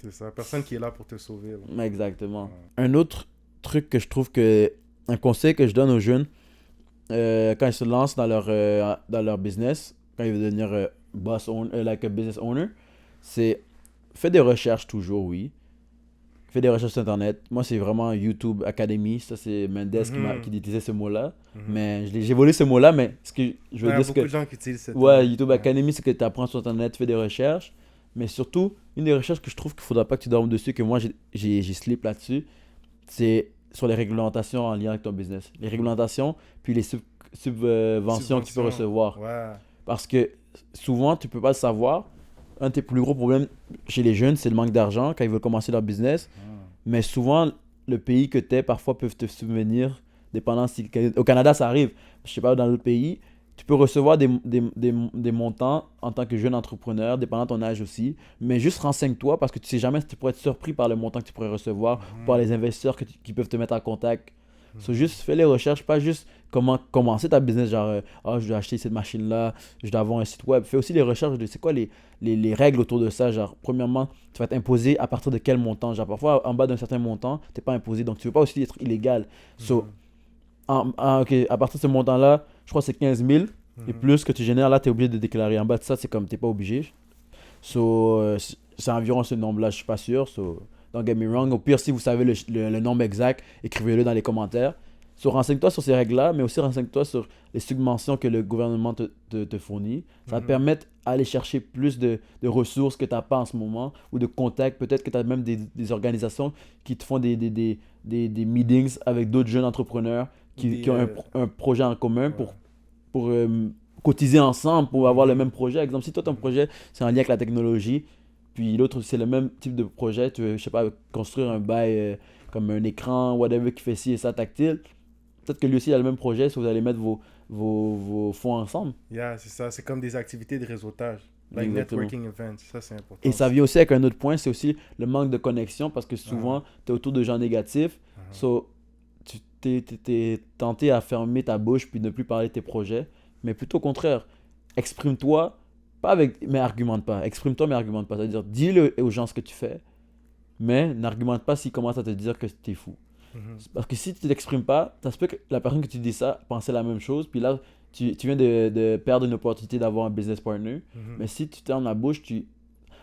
C'est ça, personne qui est là pour te sauver. Là. Exactement. Un autre truc que je trouve que, un conseil que je donne aux jeunes, quand ils se lancent dans leur business, quand ils veulent devenir business owner, c'est fais des recherches toujours, oui. fais des recherches sur Internet. Moi, c'est vraiment YouTube Academy. Ça, c'est Mendes qui utilisait ce mot-là. Mais j'ai volé ce mot-là, mais ce que je veux Il y a dire, c'est beaucoup que de gens qui utilisent cette... ouais, YouTube Academy, c'est que tu apprends sur Internet, tu fais des recherches. Mais surtout, une des recherches que je trouve qu'il faudra pas que tu dormes dessus, que moi, j'ai slip là-dessus, c'est sur les réglementations en lien avec ton business. Les réglementations, puis les subventions que tu peux recevoir. Ouais. Parce que souvent, tu peux pas le savoir. Un de tes plus gros problèmes chez les jeunes, c'est le manque d'argent quand ils veulent commencer leur business. Mais souvent, le pays que tu es, parfois, peuvent te subvenir, dépendant si... Au Canada, ça arrive. Je sais pas, dans d'autres pays, tu peux recevoir des montants en tant que jeune entrepreneur, dépendant de ton âge aussi. Mais juste renseigne-toi parce que tu sais jamais si tu pourrais être surpris par le montant que tu pourrais recevoir, par les investisseurs qui peuvent te mettre en contact. So, juste fais les recherches, pas juste comment commencer ta business, genre je dois acheter cette machine-là, je dois avoir un site web. Fais aussi les recherches de c'est quoi les règles autour de ça. Genre, premièrement, tu vas être imposé à partir de quel montant. Genre, parfois, en bas d'un certain montant, tu n'es pas imposé, donc tu ne veux pas aussi être illégal. So, ok, à partir de ce montant-là, je crois que c'est 15 000 et plus que tu génères, là, tu es obligé de déclarer. En bas de ça, c'est comme tu n'es pas obligé. So, c'est environ ce nombre-là, je suis pas sûr. So, don't get me wrong. Au pire, si vous savez le nombre exact, écrivez-le dans les commentaires. So, renseigne-toi sur ces règles-là, mais aussi renseigne-toi sur les subventions que le gouvernement te fournit. Ça va te permettre d'aller chercher plus de ressources que tu n'as pas en ce moment ou de contacts. Peut-être que tu as même des organisations qui te font des meetings avec d'autres jeunes entrepreneurs qui ont un projet en commun pour cotiser ensemble pour avoir le même projet. Par exemple, si toi, ton projet, c'est en lien avec la technologie, puis l'autre, c'est le même type de projet, tu veux, je sais pas, construire un bail comme un écran, whatever, qui fait ci et ça tactile, peut-être que lui aussi, il a le même projet si vous allez mettre vos fonds ensemble. Yeah, c'est ça. C'est comme des activités de réseautage. Like Exactement. networking events. Ça, c'est important. Et ça vient aussi avec un autre point, c'est aussi le manque de connexion parce que souvent, tu es autour de gens négatifs. So, tu t'es tenté à fermer ta bouche puis ne plus parler de tes projets. Mais plutôt au contraire, exprime-toi, pas avec, mais argumente pas. Exprime-toi, mais argumente pas. C'est-à-dire, dis-le aux gens ce que tu fais, mais n'argumente pas s'ils commencent à te dire que tu es fou. Parce que si tu ne t'exprimes pas, ça se peut que la personne que tu dis ça pensait la même chose, puis là, tu viens de perdre une opportunité d'avoir un business partner. Mais si tu fermes la bouche,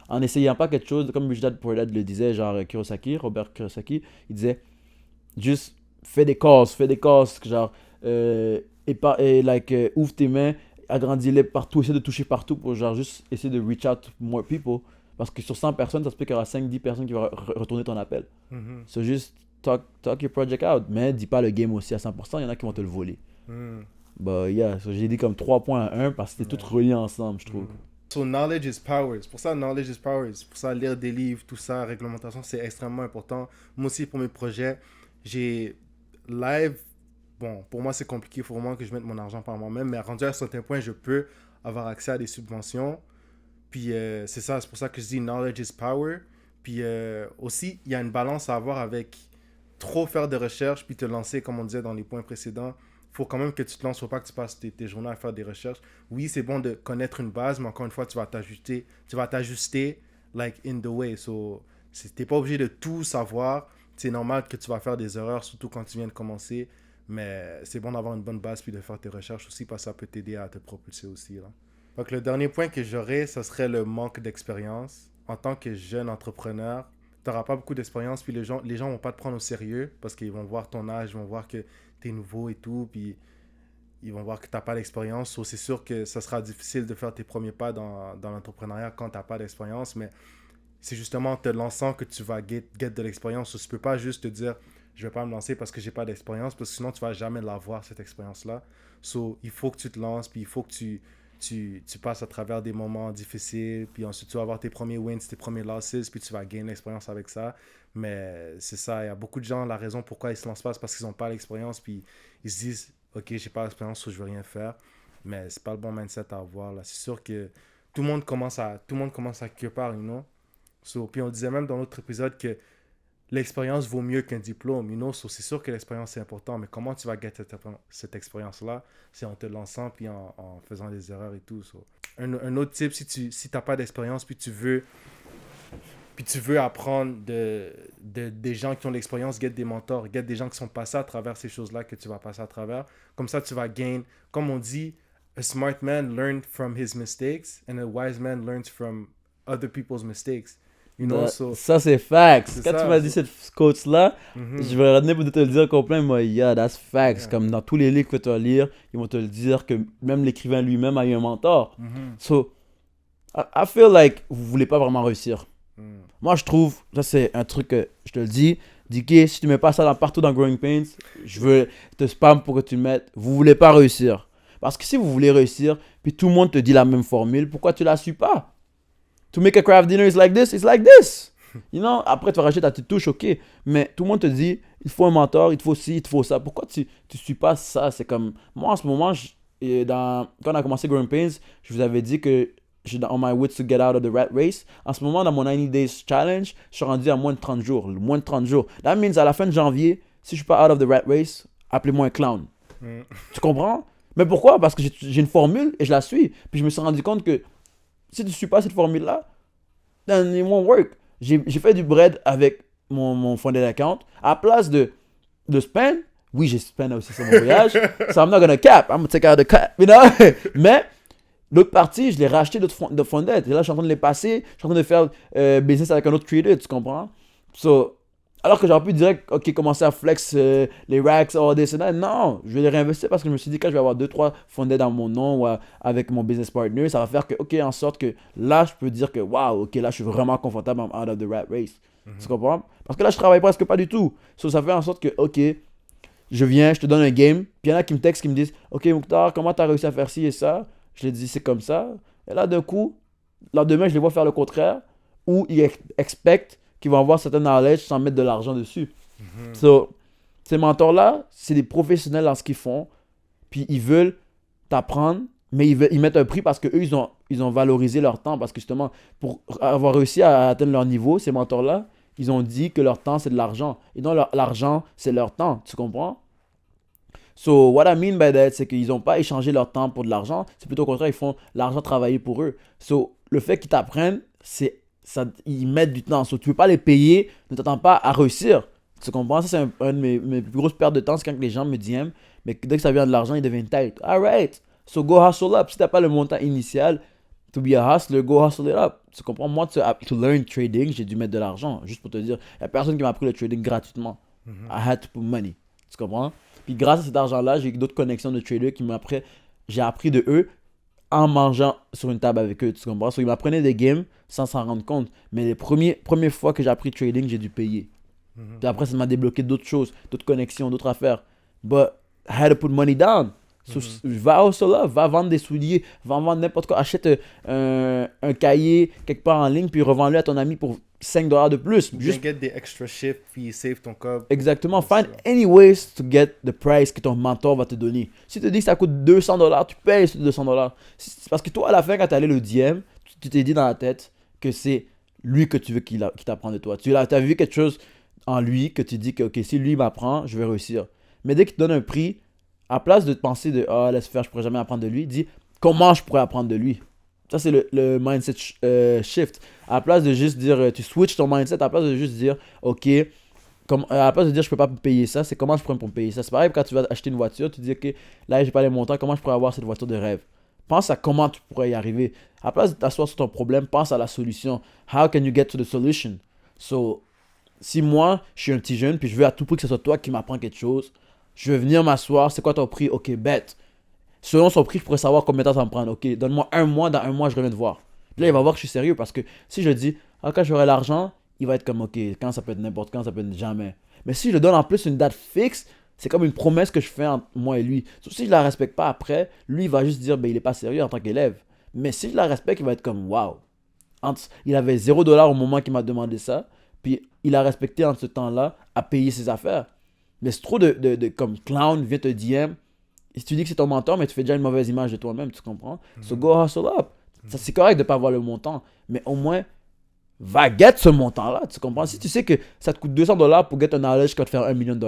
en essayant pas quelque chose, comme Rich Dad Poor Dad le disait, genre Robert Kiyosaki, il disait juste fais des causes, genre ouvre tes mains, agrandis-les partout, essaie de toucher partout pour genre juste essayer de reach out to more people. Parce que sur 100 personnes, ça se peut qu'il y aura 5-10 personnes qui vont retourner ton appel. C'est juste talk your project out, mais dis pas le game aussi à 100%, il y en a qui vont te le voler. Bah, yeah, so j'ai dit comme 3 points à 1 parce que c'était tout relié ensemble, je trouve. So, knowledge is power. C'est pour ça, knowledge is power. C'est pour ça, lire des livres, tout ça, réglementation, c'est extrêmement important. Moi aussi, pour mes projets, j'ai live. Bon, pour moi, c'est compliqué. Il faut vraiment que je mette mon argent par moi-même. Mais rendu à un certain point, je peux avoir accès à des subventions. Puis, c'est ça. C'est pour ça que je dis knowledge is power. Puis, aussi, il y a une balance à avoir avec trop faire de recherches puis te lancer, comme on disait dans les points précédents. Il faut quand même que tu te lances, faut pas que tu passes tes journées à faire des recherches. Oui, c'est bon de connaître une base, mais encore une fois, tu vas t'ajuster like in the way. So, t'es pas obligé de tout savoir. C'est normal que tu vas faire des erreurs, surtout quand tu viens de commencer. Mais c'est bon d'avoir une bonne base puis de faire tes recherches aussi parce que ça peut t'aider à te propulser aussi. Là. Donc, le dernier point que j'aurais, ce serait le manque d'expérience. En tant que jeune entrepreneur, tu n'auras pas beaucoup d'expérience, puis les gens vont pas te prendre au sérieux parce qu'ils vont voir ton âge, ils vont voir que tu es nouveau et tout, puis ils vont voir que tu n'as pas d'expérience. So, c'est sûr que ça sera difficile de faire tes premiers pas dans l'entrepreneuriat quand tu n'as pas d'expérience, mais c'est justement en te lançant que tu vas get de l'expérience. So, tu ne peux pas juste te dire je ne vais pas me lancer parce que j'ai pas d'expérience, parce que sinon tu ne vas jamais l'avoir, cette expérience-là. So, il faut que tu te lances, puis il faut que tu passes à travers des moments difficiles, puis ensuite tu vas avoir tes premiers wins, tes premiers losses, puis tu vas gagner l'expérience avec ça. Mais c'est ça, il y a beaucoup de gens, la raison pourquoi ils se lancent pas, c'est parce qu'ils n'ont pas l'expérience, puis ils se disent ok, j'ai pas l'expérience, so je veux rien faire. Mais c'est pas le bon mindset à avoir là. C'est sûr que tout le monde commence à quelque part, you know? So, puis on disait même dans l'autre épisode que l'expérience vaut mieux qu'un diplôme, you know? So, c'est sûr que l'expérience c'est important, mais comment tu vas gagner cette expérience-là? C'est en te lançant puis en faisant des erreurs et tout. So. Un autre type, si t'as pas d'expérience puis tu veux apprendre des gens qui ont l'expérience, get des mentors, get des gens qui sont passés à travers ces choses-là que tu vas passer à travers. Comme ça, tu vas gain. Comme on dit, a smart man learns from his mistakes and a wise man learns from other people's mistakes. You know, so... Ça, c'est facts. C'est Quand ça, tu m'as dit cette quote-là, Mhm. je vais retenir pour te le dire complet. Moi, yeah, that's facts. Yeah. Comme dans tous les livres que tu vas lire, ils vont te le dire que même l'écrivain lui-même a eu un mentor. Mhm. So, I feel like vous voulez pas vraiment réussir. Mhm. Moi, je trouve, ça c'est un truc que je te le dis, DK, si tu mets pas ça partout dans Growing Pains, je veux te spam pour que tu le mettes. Vous voulez pas réussir. Parce que si vous voulez réussir, puis tout le monde te dit la même formule, pourquoi tu la suis pas? To make a craft dinner is like this, it's like this. You know, après tu vas rajouter ta petite touche, ok. Mais tout le monde te dit, il faut un mentor, il te faut ci, il te faut ça. Pourquoi tu suis pas ça? C'est comme, moi en ce moment, quand on a commencé Growing Pains, je vous avais dit que je suis on my way to get out of the rat race. En ce moment, dans mon 90 Days Challenge, je suis rendu à moins de 30 jours. Moins de 30 jours. That means à la fin de janvier, si je suis pas out of the rat race, appelez-moi un clown. Mhm. Tu comprends? Mais pourquoi? Parce que j'ai une formule et je la suis. Puis je me suis rendu compte que si tu ne suis pas cette formule-là, then it won't work. J'ai fait du bread avec mon funded account. À la place de spend, oui, j'ai spend aussi sur mon voyage. So I'm not gonna cap. I'm gonna take out the cap. You know? Mais l'autre partie, je l'ai racheté de funded. Et là, je suis en train de les passer. Je suis en train de faire business avec un autre trader. Tu comprends? So, alors que j'aurais pu direct, ok, commencer à flex les racks, all this and that. Non, je vais les réinvestir parce que je me suis dit, quand je vais avoir 2-3 funded dans mon nom ou avec mon business partner, ça va faire que, ok, en sorte que là, je peux dire que, waouh, ok, là, je suis vraiment confortable, I'm out of the rat race. Tu comprends? Parce que là, je travaille presque pas du tout. So, ça fait en sorte que, ok, je viens, je te donne un game, puis il y en a qui me textent, qui me disent, ok, Mokhtar, comment tu as réussi à faire ci et ça? Je les dis, c'est comme ça. Et là, d'un coup, lendemain, je les vois faire le contraire, ou ils expectent qui vont avoir certain knowledge sans mettre de l'argent dessus. So, ces mentors-là, c'est des professionnels dans ce qu'ils font. Puis ils veulent t'apprendre, mais ils mettent un prix parce qu'eux, ils ont valorisé leur temps. Parce que justement, pour avoir réussi à atteindre leur niveau, ces mentors-là, ils ont dit que leur temps, c'est de l'argent. Et non, l'argent, c'est leur temps. Tu comprends? So, what I mean by that, c'est qu'ils n'ont pas échangé leur temps pour de l'argent. C'est plutôt au contraire, ils font l'argent travailler pour eux. So, le fait qu'ils t'apprennent, ils mettent du temps. So, tu ne peux pas les payer, ne t'attends pas à réussir. Tu comprends? Ça, c'est un de mes plus grosses pertes de temps. C'est quand les gens me disent, mais dès que ça vient de l'argent, ils deviennent tight. Alright. So, go hustle up. Si tu n'as pas le montant initial, to be a hustler, go hustle it up. Tu comprends? Moi, to learn trading, j'ai dû mettre de l'argent. Juste pour te dire, il n'y a personne qui m'a appris le trading gratuitement. I had to put money. Tu comprends? Puis grâce à cet argent-là, j'ai eu d'autres connexions de traders qui m'ont appris. J'ai appris de eux en mangeant sur une table avec eux. Tu comprends? So, ils m'apprenaient des games sans s'en rendre compte. Mais les premières fois que j'ai appris trading, j'ai dû payer. Puis après, ça m'a débloqué d'autres choses, d'autres connexions, d'autres affaires. But I had to put money down. So, va au solo, va vendre des souliers, va vendre n'importe quoi. Achète un cahier quelque part en ligne, puis revends-le à ton ami pour $5 de plus. Juste get des extra shifts, puis save ton cob. Exactement. Find any ways to get the price que ton mentor va te donner. Si tu te dis que ça coûte $200, tu payes ce $200. C'est parce que toi, à la fin, quand tu allé le DM, tu t'es dit dans la tête que c'est lui que tu veux qu'il t'apprenne de toi. Tu as vu quelque chose en lui que tu dis que, ok, si lui m'apprend, je vais réussir. Mais dès qu'il te donne un prix, à place de te penser de « Ah, laisse faire, je pourrais jamais apprendre de lui », dis « Comment je pourrais apprendre de lui ?» Ça, c'est le mindset shift. À la place de juste dire « Tu switches ton mindset », à la place de juste dire « Ok, à la place de dire « Je peux pas me payer ça », c'est « Comment je pourrais me payer ça ?» C'est pareil quand tu vas acheter une voiture, tu dis « Ok, là, j'ai pas les montants, comment je pourrais avoir cette voiture de rêve ?» Pense à comment tu pourrais y arriver. À la place de t'asseoir sur ton problème, pense à la solution. How can you get to the solution? So, si moi, je suis un petit jeune, puis je veux à tout prix que ce soit toi qui m'apprends quelque chose, je vais venir m'asseoir, c'est quoi ton prix? Ok, bet. Selon son prix, je pourrais savoir combien de temps ça va me prendre. Ok, donne-moi un mois, dans un mois, je reviens te voir. Puis là, il va voir que je suis sérieux parce que si je dis, quand j'aurai l'argent, il va être comme, ok, quand ça peut être n'importe quand, ça peut être jamais. Mais si je donne en plus une date fixe, c'est comme une promesse que je fais entre moi et lui. Sauf si je la respecte pas après, lui, il va juste dire, ben, il est pas sérieux en tant qu'élève. Mais si je la respecte, il va être comme, waouh. Il avait $0 au moment qu'il m'a demandé ça. Puis il a respecté en ce temps-là à payer ses affaires. Mais c'est trop de comme clown vient te DM. Et si tu dis que c'est ton mentor, mais tu fais déjà une mauvaise image de toi-même, tu comprends? So go hustle up. Ça, c'est correct de ne pas avoir le montant. Mais au moins, va get ce montant-là, tu comprends? Si tu sais que ça te coûte $200 pour get un knowledge qui va te faire $1 million,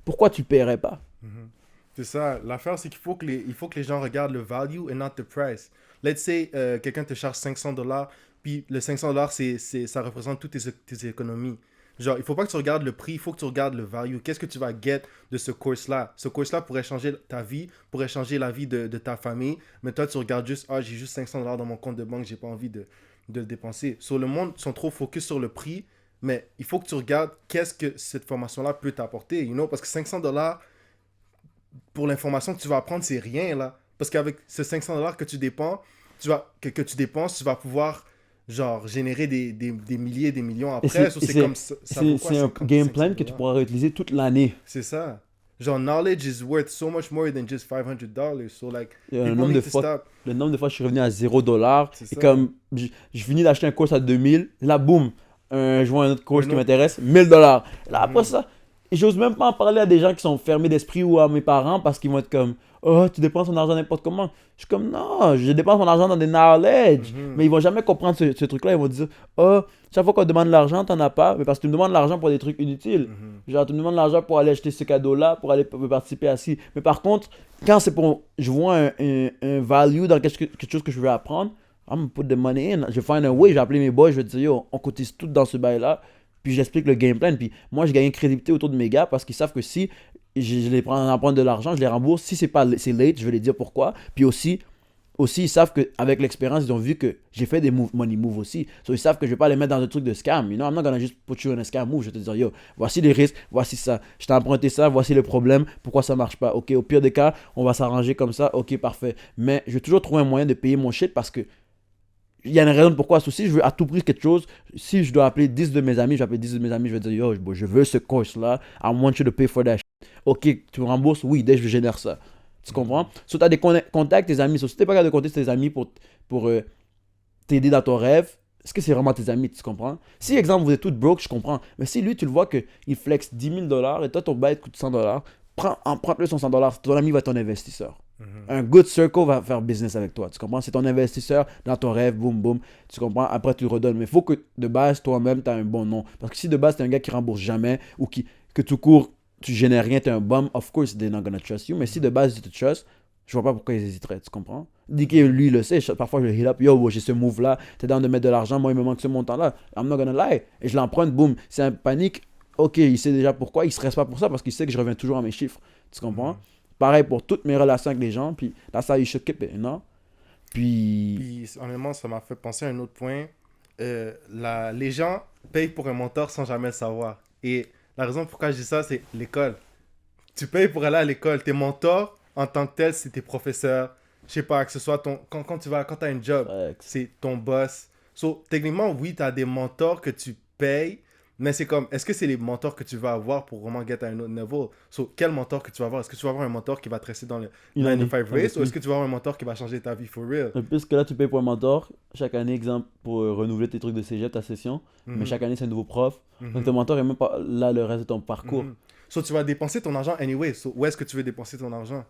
pourquoi tu ne paierais pas? C'est ça. L'affaire, c'est qu'il faut que les gens regardent le value and not the price. Let's say, quelqu'un te charge $500, puis le $500, ça représente toutes tes économies. Genre, il faut pas que tu regardes le prix, il faut que tu regardes le value. Qu'est-ce que tu vas get de ce course-là? Ce course-là pourrait changer ta vie, pourrait changer la vie de ta famille. Mais toi, tu regardes juste, j'ai juste $500 dans mon compte de banque, j'ai pas envie de de le dépenser. Sur le monde, ils sont trop focus sur le prix, mais il faut que tu regardes qu'est-ce que cette formation-là peut t'apporter, parce que $500 pour l'information que tu vas apprendre, c'est rien, là. Parce qu'avec ce $500 que tu dépenses, tu vas pouvoir, genre, générer des milliers et des millions Et après. C'est comme ça. Ça vaut quoi, c'est un 50, game plan que tu $500? pourras réutiliser toute l'année. C'est ça. Genre, knowledge is worth so much more than just $500. So, like, Le people nombre need de to fois stop. Le nombre de fois je suis revenu à $0 C'est et ça. comme je finis d'acheter un course à 2000, là boum, je vois un autre course Un qui autre. m'intéresse, $1000. Là après Mhm. ça, j'ose même pas en parler à des gens qui sont fermés d'esprit ou à mes parents parce qu'ils vont être comme oh, tu dépenses ton argent n'importe comment. Je suis comme non, je dépense mon argent dans des knowledge. Mhm. Mais ils vont jamais comprendre ce truc-là. Ils vont dire oh, chaque fois qu'on te demande de l'argent, t'en as pas. Mais parce que tu me demandes de l'argent pour des trucs inutiles. Mhm. Genre, tu me demandes de l'argent pour aller acheter ce cadeau-là, pour aller participer à ci. Mais par contre, quand c'est pour. Je vois un value dans quelque chose que je veux apprendre, I'm gonna put the money in. Je vais find a way, je vais appeler mes boys, je vais dire yo, on cotise tout dans ce bail-là. Puis j'explique le game plan. Puis moi, je gagne une crédibilité autour de mes gars parce qu'ils savent que si je les prends en prendre de l'argent, je les rembourse. Si c'est late, je vais les dire pourquoi. Puis aussi ils savent qu'avec l'expérience, ils ont vu que j'ai fait des money moves aussi. So, ils savent que je vais pas les mettre dans un truc de scam. You know, I'm not gonna just put you in a scam move. Je vais te dire, yo, voici les risques, voici ça. Je t'ai emprunté ça, voici le problème, pourquoi ça marche pas. Ok, au pire des cas, on va s'arranger comme ça. Ok, parfait. Mais je vais toujours trouver un moyen de payer mon shit parce que il y a une raison de pourquoi. So, si je veux à tout prix quelque chose, si je dois appeler 10 de mes amis, je vais appeler 10 de mes amis, je vais dire, yo, je veux ce course-là. I want you to pay for that shit. Ok, tu me rembourses? Oui, dès que je génère ça. Tu comprends? So, tu as des contacts, tes amis. So, si tu n'es pas capable de compter tes amis pour t'aider dans ton rêve, est-ce que c'est vraiment tes amis? Tu comprends? Si, exemple, vous êtes tous broke, je comprends. Mais si lui, tu le vois qu'il flex $10,000 et toi, ton bail coûte $100, emprunte-le son $100. Ton ami va être ton investisseur. Mhm. Un good circle va faire business avec toi. Tu comprends? C'est ton investisseur dans ton rêve, boum, boum. Tu comprends? Après, tu le redonnes. Mais il faut que de base, toi-même, tu as un bon nom. Parce que si de base, tu es un gars qui rembourse jamais ou que tout court, tu génères rien, tu es un bum, of course, they're not gonna trust you. Mais si de base, ils te trust, je vois pas pourquoi ils hésiteraient. Tu comprends? Dit que lui, il le sait. Parfois, je le hit up. Yo, j'ai ce move-là. T'es dans de mettre de l'argent. Moi, il me manque ce montant-là. I'm not gonna lie. Et je l'emprunte, boum. C'est un panique. Ok, il sait déjà pourquoi. Il ne stresse pas pour ça parce qu'il sait que je reviens toujours à mes chiffres. Tu comprends? Pareil pour toutes mes relations avec les gens. Puis là, ça, you should keep it, non? Puis Honnêtement, ça m'a fait penser à un autre point. Les gens payent pour un mentor sans jamais le savoir. Et la raison pourquoi je dis ça, c'est l'école. Tu payes pour aller à l'école. Tes mentors, en tant que tel, c'est tes professeurs. Je sais pas, que ce soit quand tu as un job, c'est ton boss. So, techniquement, oui, tu as des mentors que tu payes. Mais c'est comme, est-ce que c'est les mentors que tu vas avoir pour vraiment get à un autre niveau? So, quel mentor que tu vas avoir? Est-ce que tu vas avoir un mentor qui va te rester dans le 9 to 5 race? Ou est-ce que tu vas avoir un mentor qui va changer ta vie for real? puisque là, tu payes pour un mentor, chaque année, exemple, pour renouveler tes trucs de cégep, ta session. Mais chaque année, c'est un nouveau prof. Donc, ton mentor est même pas là le reste de ton parcours. So, tu vas dépenser ton argent anyway. So, où est-ce que tu veux dépenser ton argent?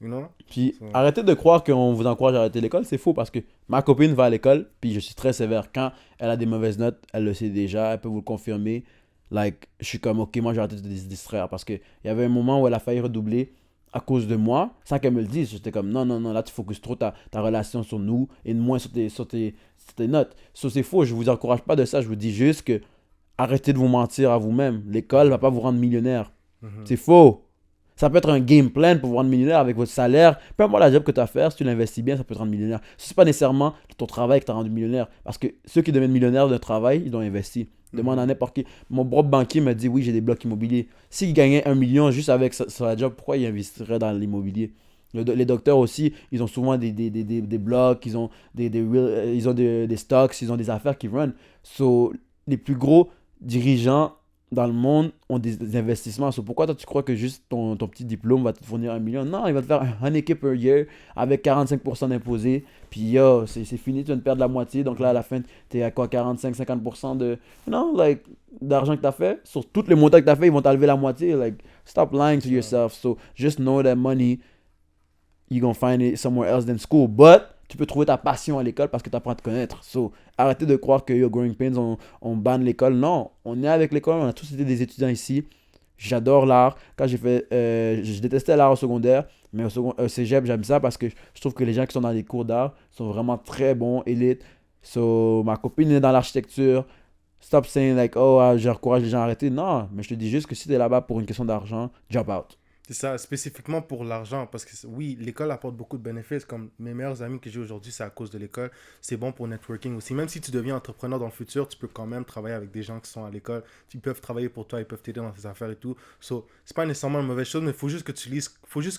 You know? Puis arrêtez de croire qu'on vous encourage à arrêter l'école, c'est faux parce que ma copine va à l'école, puis je suis très sévère. Quand elle a des mauvaises notes, elle le sait déjà, elle peut vous le confirmer. Like, je suis comme, ok, moi j'ai arrêté de se distraire parce qu'il y avait un moment où elle a failli redoubler à cause de moi, sans qu'elle me le dise. J'étais comme, non, là tu focuses trop ta relation sur nous et moins sur tes notes. Ça, c'est faux, je vous encourage pas de ça, je vous dis juste que arrêtez de vous mentir à vous-même. L'école va pas vous rendre millionnaire. C'est faux. Ça peut être un game plan pour vous rendre millionnaire avec votre salaire. Peu importe la job que tu as à faire, si tu l'investis bien, ça peut te rendre millionnaire. Ce n'est pas nécessairement ton travail qui t'a rendu millionnaire. Parce que ceux qui deviennent millionnaires d'un travail, ils ont investi. Demande à n'importe qui. Mon propre banquier m'a dit, oui, j'ai des blocs immobiliers. S'il gagnait 1 million juste avec sa job, pourquoi il investirait dans l'immobilier? Les docteurs aussi, ils ont souvent des blocs, ils ont des stocks, ils ont des affaires qui run. So, les plus gros dirigeants dans le monde ont des investissements. So, pourquoi toi tu crois que juste ton petit diplôme va te fournir 1 million? Non, il va te faire un 100K per year avec 45% d'imposés. Puis yo, c'est fini, tu viens de perdre la moitié. Donc là, à la fin, tu es à quoi? 45-50% d'argent que tu as fait. Sur tous les montants que tu as fait, ils vont t'enlever la moitié. Like, stop lying to yourself. So, just know that money, you're gonna find it somewhere else than school. But, tu peux trouver ta passion à l'école parce que tu apprends à te connaître. So, arrêtez de croire que Growing Pains, on banne l'école. Non, on est avec l'école, on a tous été des étudiants ici. J'adore l'art. Quand je détestais l'art au secondaire, mais au cégep, j'aime ça parce que je trouve que les gens qui sont dans les cours d'art sont vraiment très bons, élites. So, ma copine est dans l'architecture. Stop saying like, oh, je encourage les gens à arrêter. Non, mais je te dis juste que si tu es là-bas pour une question d'argent, drop out. C'est ça, spécifiquement pour l'argent, parce que oui, l'école apporte beaucoup de bénéfices, comme mes meilleurs amis que j'ai aujourd'hui, c'est à cause de l'école, c'est bon pour networking aussi, même si tu deviens entrepreneur dans le futur, tu peux quand même travailler avec des gens qui sont à l'école, ils peuvent travailler pour toi, ils peuvent t'aider dans tes affaires et tout, so, c'est pas nécessairement une mauvaise chose, mais il faut juste que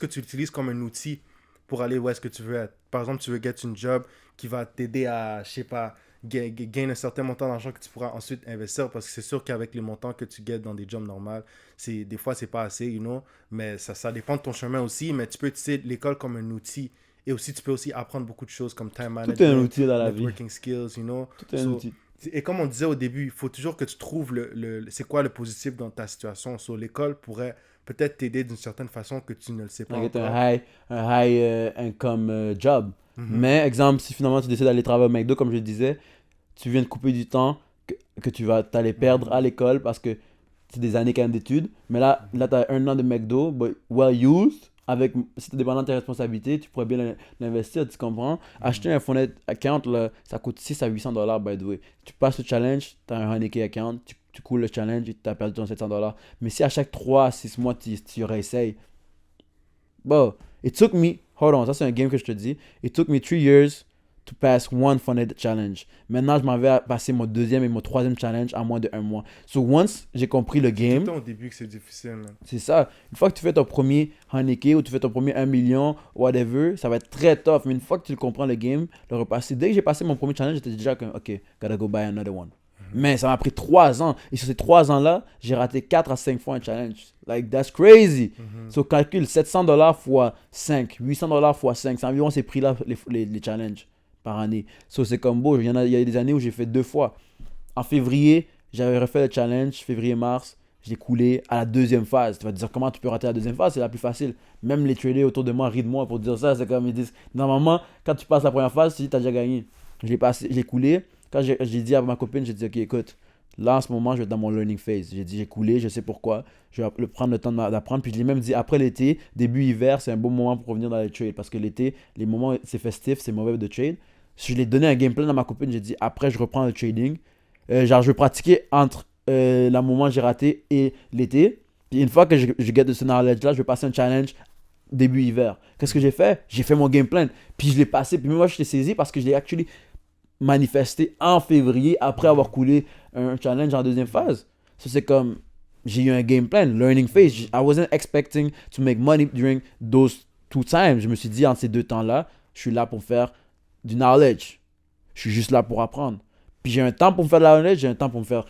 tu l'utilises comme un outil pour aller où est-ce que tu veux être. Par exemple, tu veux get une job qui va t'aider à, je sais pas, gain un certain montant d'argent que tu pourras ensuite investir, parce que c'est sûr qu'avec les montants que tu gagnes dans des jobs normales, des fois c'est pas assez, mais ça dépend de ton chemin aussi, mais tu peux utiliser l'école comme un outil, et aussi tu peux aussi apprendre beaucoup de choses comme time management, Tout est un outil dans la vie. networking skills, Tout est un outil. Et comme on disait au début, il faut toujours que tu trouves c'est quoi le positif dans ta situation. L'école pourrait peut-être t'aider d'une certaine façon que tu ne le sais pas Like encore. un high income job. Mais, exemple, si finalement tu décides d'aller travailler au McDo, comme je le disais, tu viens de couper du temps que tu vas t'aller perdre à l'école parce que c'est des années quand même d'études. Mais là tu as 1 an de McDo, but well used. Si tu es dépendant de tes responsabilités, tu pourrais bien l'investir, tu comprends? Acheter un Phonet account, là, ça coûte 6 à 800 $, by the way. Tu passes le challenge, tu as un 100K account, tu coules le challenge et tu as perdu ton 700 $. Mais si à chaque 3 à 6 mois, tu réessayes, bon, ça c'est un game que je te dis, it took me 3 years to pass one Phonet challenge. Maintenant, je m'en vais à passer mon 2e et mon 3e challenge en moins de 1 mois. So, once j'ai compris le Tout game, le temps au début que c'est difficile, man. c'est ça. Une fois que tu fais ton premier 100K ou tu fais ton premier 1 million, whatever, ça va être très tough. Mais une fois que tu comprends le game, le repasser. Dès que j'ai passé mon premier challenge, j'étais déjà comme, OK, gotta go buy another one. Mais ça m'a pris 3 ans. Et sur ces 3 ans-là, j'ai raté 4 à 5 fois un challenge. Like, that's crazy. So, calcule 700 $ fois 5, 800 $ fois 5. C'est environ ces prix-là, les challenges par année. So, c'est comme beau. Il y a des années où j'ai fait 2 fois. En février, j'avais refait le challenge, février-mars. Je l'ai coulé à la 2e phase. Tu vas te dire comment tu peux rater la 2e phase, c'est la plus facile. Même les traders autour de moi rient de moi pour dire ça. C'est comme ils disent, normalement, quand tu passes la première phase, tu dis, t'as déjà gagné. Je l'ai coulé. Quand j'ai dit à ma copine, j'ai dit, OK, écoute, là en ce moment, je vais être dans mon learning phase. J'ai dit, j'ai coulé, je sais pourquoi. Je vais prendre le temps d'apprendre. Puis je l'ai même dit, après l'été, début hiver, c'est un bon moment pour revenir dans les trades. Parce que l'été, les moments, c'est festif, c'est mauvais de trade. Je l'ai donné un game plan à ma copine, j'ai dit, après, je reprends le trading. Je vais pratiquer entre le moment où j'ai raté et l'été. Puis une fois que je get de ce knowledge-là, je vais passer un challenge début hiver. Qu'est-ce que j'ai fait? J'ai fait mon game plan. Puis je l'ai passé. Puis moi, je l'ai saisi parce que je l'ai actually manifesté en février après avoir coulé un challenge en 2e phase. Ça, c'est comme, j'ai eu un game plan, learning phase. I wasn't expecting to make money during those 2 times. Je me suis dit, entre ces 2 temps-là, je suis là pour faire du knowledge. Je suis juste là pour apprendre. Puis j'ai un temps pour me faire de la knowledge, j'ai un temps pour me faire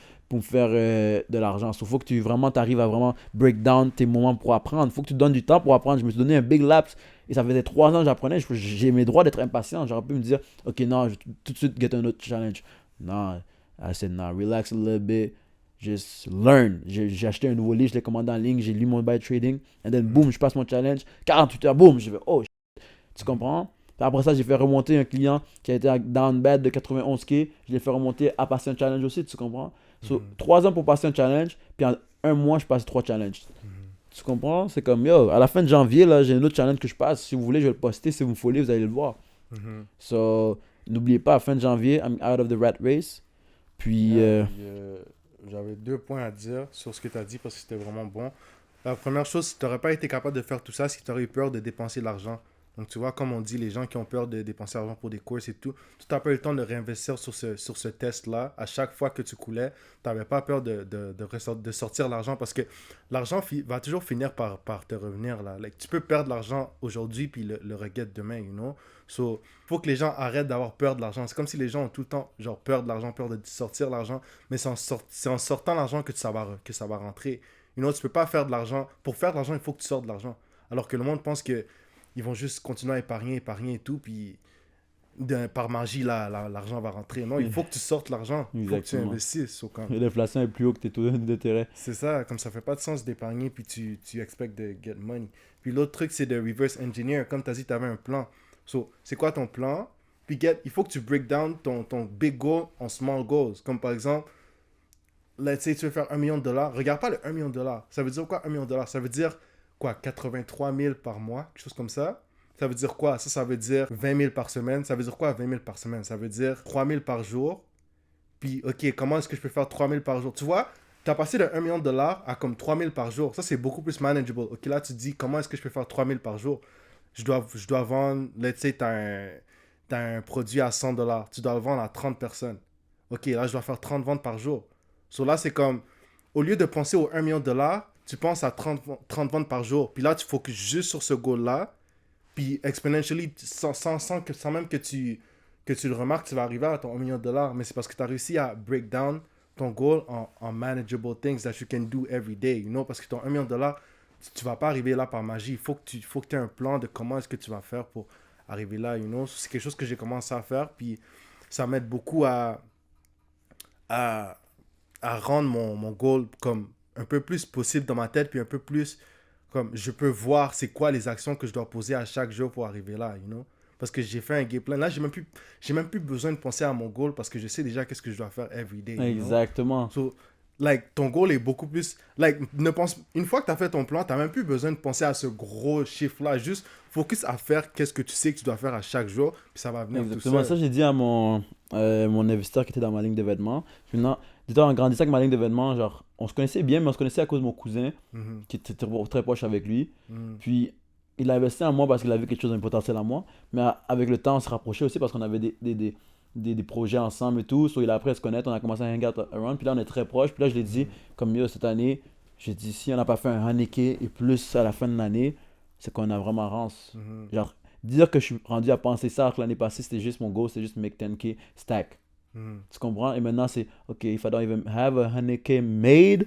de l'argent. Il faut que tu arrives à vraiment break down tes moments pour apprendre. Il faut que tu te donnes du temps pour apprendre. Je me suis donné un big lapse et ça faisait 3 ans que j'apprenais. J'ai mes droits d'être impatient. J'aurais pu me dire, OK, non, je vais tout de suite get un autre challenge. Non, I said, no, relax a little bit. Just learn. J'ai acheté un nouveau livre, je l'ai commandé en ligne, j'ai lu mon buy trading. And then, boom, je passe mon challenge. 48 heures, boom, je vais, oh, tu comprends? Après ça, j'ai fait remonter un client qui a été down bad de 91K. Je l'ai fait remonter à passer un challenge aussi, tu comprends? So, 3 ans pour passer un challenge, puis en 1 mois, je passe 3 challenges. Tu comprends? C'est comme, yo, à la fin de janvier, là, j'ai un autre challenge que je passe. Si vous voulez, je vais le poster. Si vous me followez, vous allez le voir. So, n'oubliez pas, à la fin de janvier, I'm out of the rat race. Puis, j'avais 2 points à dire sur ce que tu as dit parce que c'était vraiment bon. La première chose, tu n'aurais pas été capable de faire tout ça si tu aurais eu peur de dépenser de l'argent. Donc, tu vois, comme on dit, les gens qui ont peur de dépenser l'argent pour des courses et tout, tu n'as pas eu le temps de réinvestir sur ce test-là. À chaque fois que tu coulais, tu n'avais pas peur de sortir l'argent parce que l'argent va toujours finir par te revenir. Là. Like, tu peux perdre l'argent aujourd'hui puis le regret demain, you know. So, faut que les gens arrêtent d'avoir peur de l'argent. C'est comme si les gens ont tout le temps genre peur de l'argent, peur de sortir l'argent, mais c'est en sortant l'argent que ça va rentrer. You know, tu peux pas faire de l'argent. Pour faire de l'argent, il faut que tu sortes de l'argent. Alors que le monde pense que ils vont juste continuer à épargner et tout, puis par magie, l'argent va rentrer. Non, il faut que tu sortes l'argent. Il faut que tu investisses. L'inflation est plus haut que tes taux d'intérêt. C'est ça, comme ça fait pas de sens d'épargner, puis tu expectes de get money. Puis l'autre truc, c'est de reverse engineer. Comme tu as dit, tu avais un plan. So, c'est quoi ton plan? Puis il faut que tu break down ton big goal en small goals. Comme par exemple, let's say tu veux faire $1 million. Regarde pas le $1 million. Ça veut dire quoi, $1 million? Ça veut dire quoi, 83 000 par mois, quelque chose comme ça. Ça veut dire quoi? Ça veut dire 20 000 par semaine. Ça veut dire quoi, 20 000 par semaine? Ça veut dire 3 000 par jour. Puis, OK, comment est-ce que je peux faire 3 000 par jour? Tu vois, t'as passé de 1 million de dollars à comme 3 000 par jour. Ça, c'est beaucoup plus manageable. Ok, là, tu te dis, comment est-ce que je peux faire 3 000 par jour? Je dois vendre, let's say, t'as un produit à 100 dollars. Tu dois le vendre à 30 personnes. Ok, là, je dois faire 30 ventes par jour. So là, c'est comme, au lieu de penser aux 1 million de dollars, tu penses à 30 ventes par jour. Puis là, tu focuses juste sur ce goal-là. Puis exponentially, sans même que tu le remarques, tu vas arriver à ton 1 million de dollars. Mais c'est parce que tu as réussi à break down ton goal en manageable things that you can do every day. You know? Parce que ton 1 million de dollars, tu vas pas arriver là par magie. Il faut que tu aies un plan de comment est-ce que tu vas faire pour arriver là. You know? C'est quelque chose que j'ai commencé à faire. Puis ça m'aide beaucoup à rendre mon goal comme un peu plus possible dans ma tête. Puis un peu plus comme je peux voir c'est quoi les actions que je dois poser à chaque jour pour arriver là. You know? Parce que j'ai fait un game plan. Là, j'ai même plus besoin de penser à mon goal parce que je sais déjà qu'est-ce que je dois faire every day. Exactement. So, like, ton goal est beaucoup plus... Like, une fois que tu as fait ton plan, tu n'as même plus besoin de penser à ce gros chiffre-là. Juste focus à faire qu'est-ce que tu sais que tu dois faire à chaque jour, puis ça va venir Exactement. tout seul. Ça, j'ai dit à mon investisseur qui était dans ma ligne de vêtements. Maintenant, en grandissant avec ma ligne de vêtements, genre, on se connaissait bien, mais on se connaissait à cause de mon cousin, qui était très proche avec lui. Puis, il a investi en moi parce qu'il avait quelque chose d'un potentiel à moi. Mais avec le temps, on se rapprochait aussi parce qu'on avait des projets ensemble et tout. So, il a appris à se connaître, on a commencé à hang out around. Puis là, on est très proches. Puis là, je l'ai dit, comme mieux cette année, j'ai dit, si on n'a pas fait un 100K et plus à la fin de l'année, c'est qu'on a vraiment rance. Genre, dire que je suis rendu à penser ça, alors que l'année passée, c'était juste mon goal, c'était juste make 10K stack. Tu comprends? Et maintenant, c'est, OK, if I don't even have a 100K made,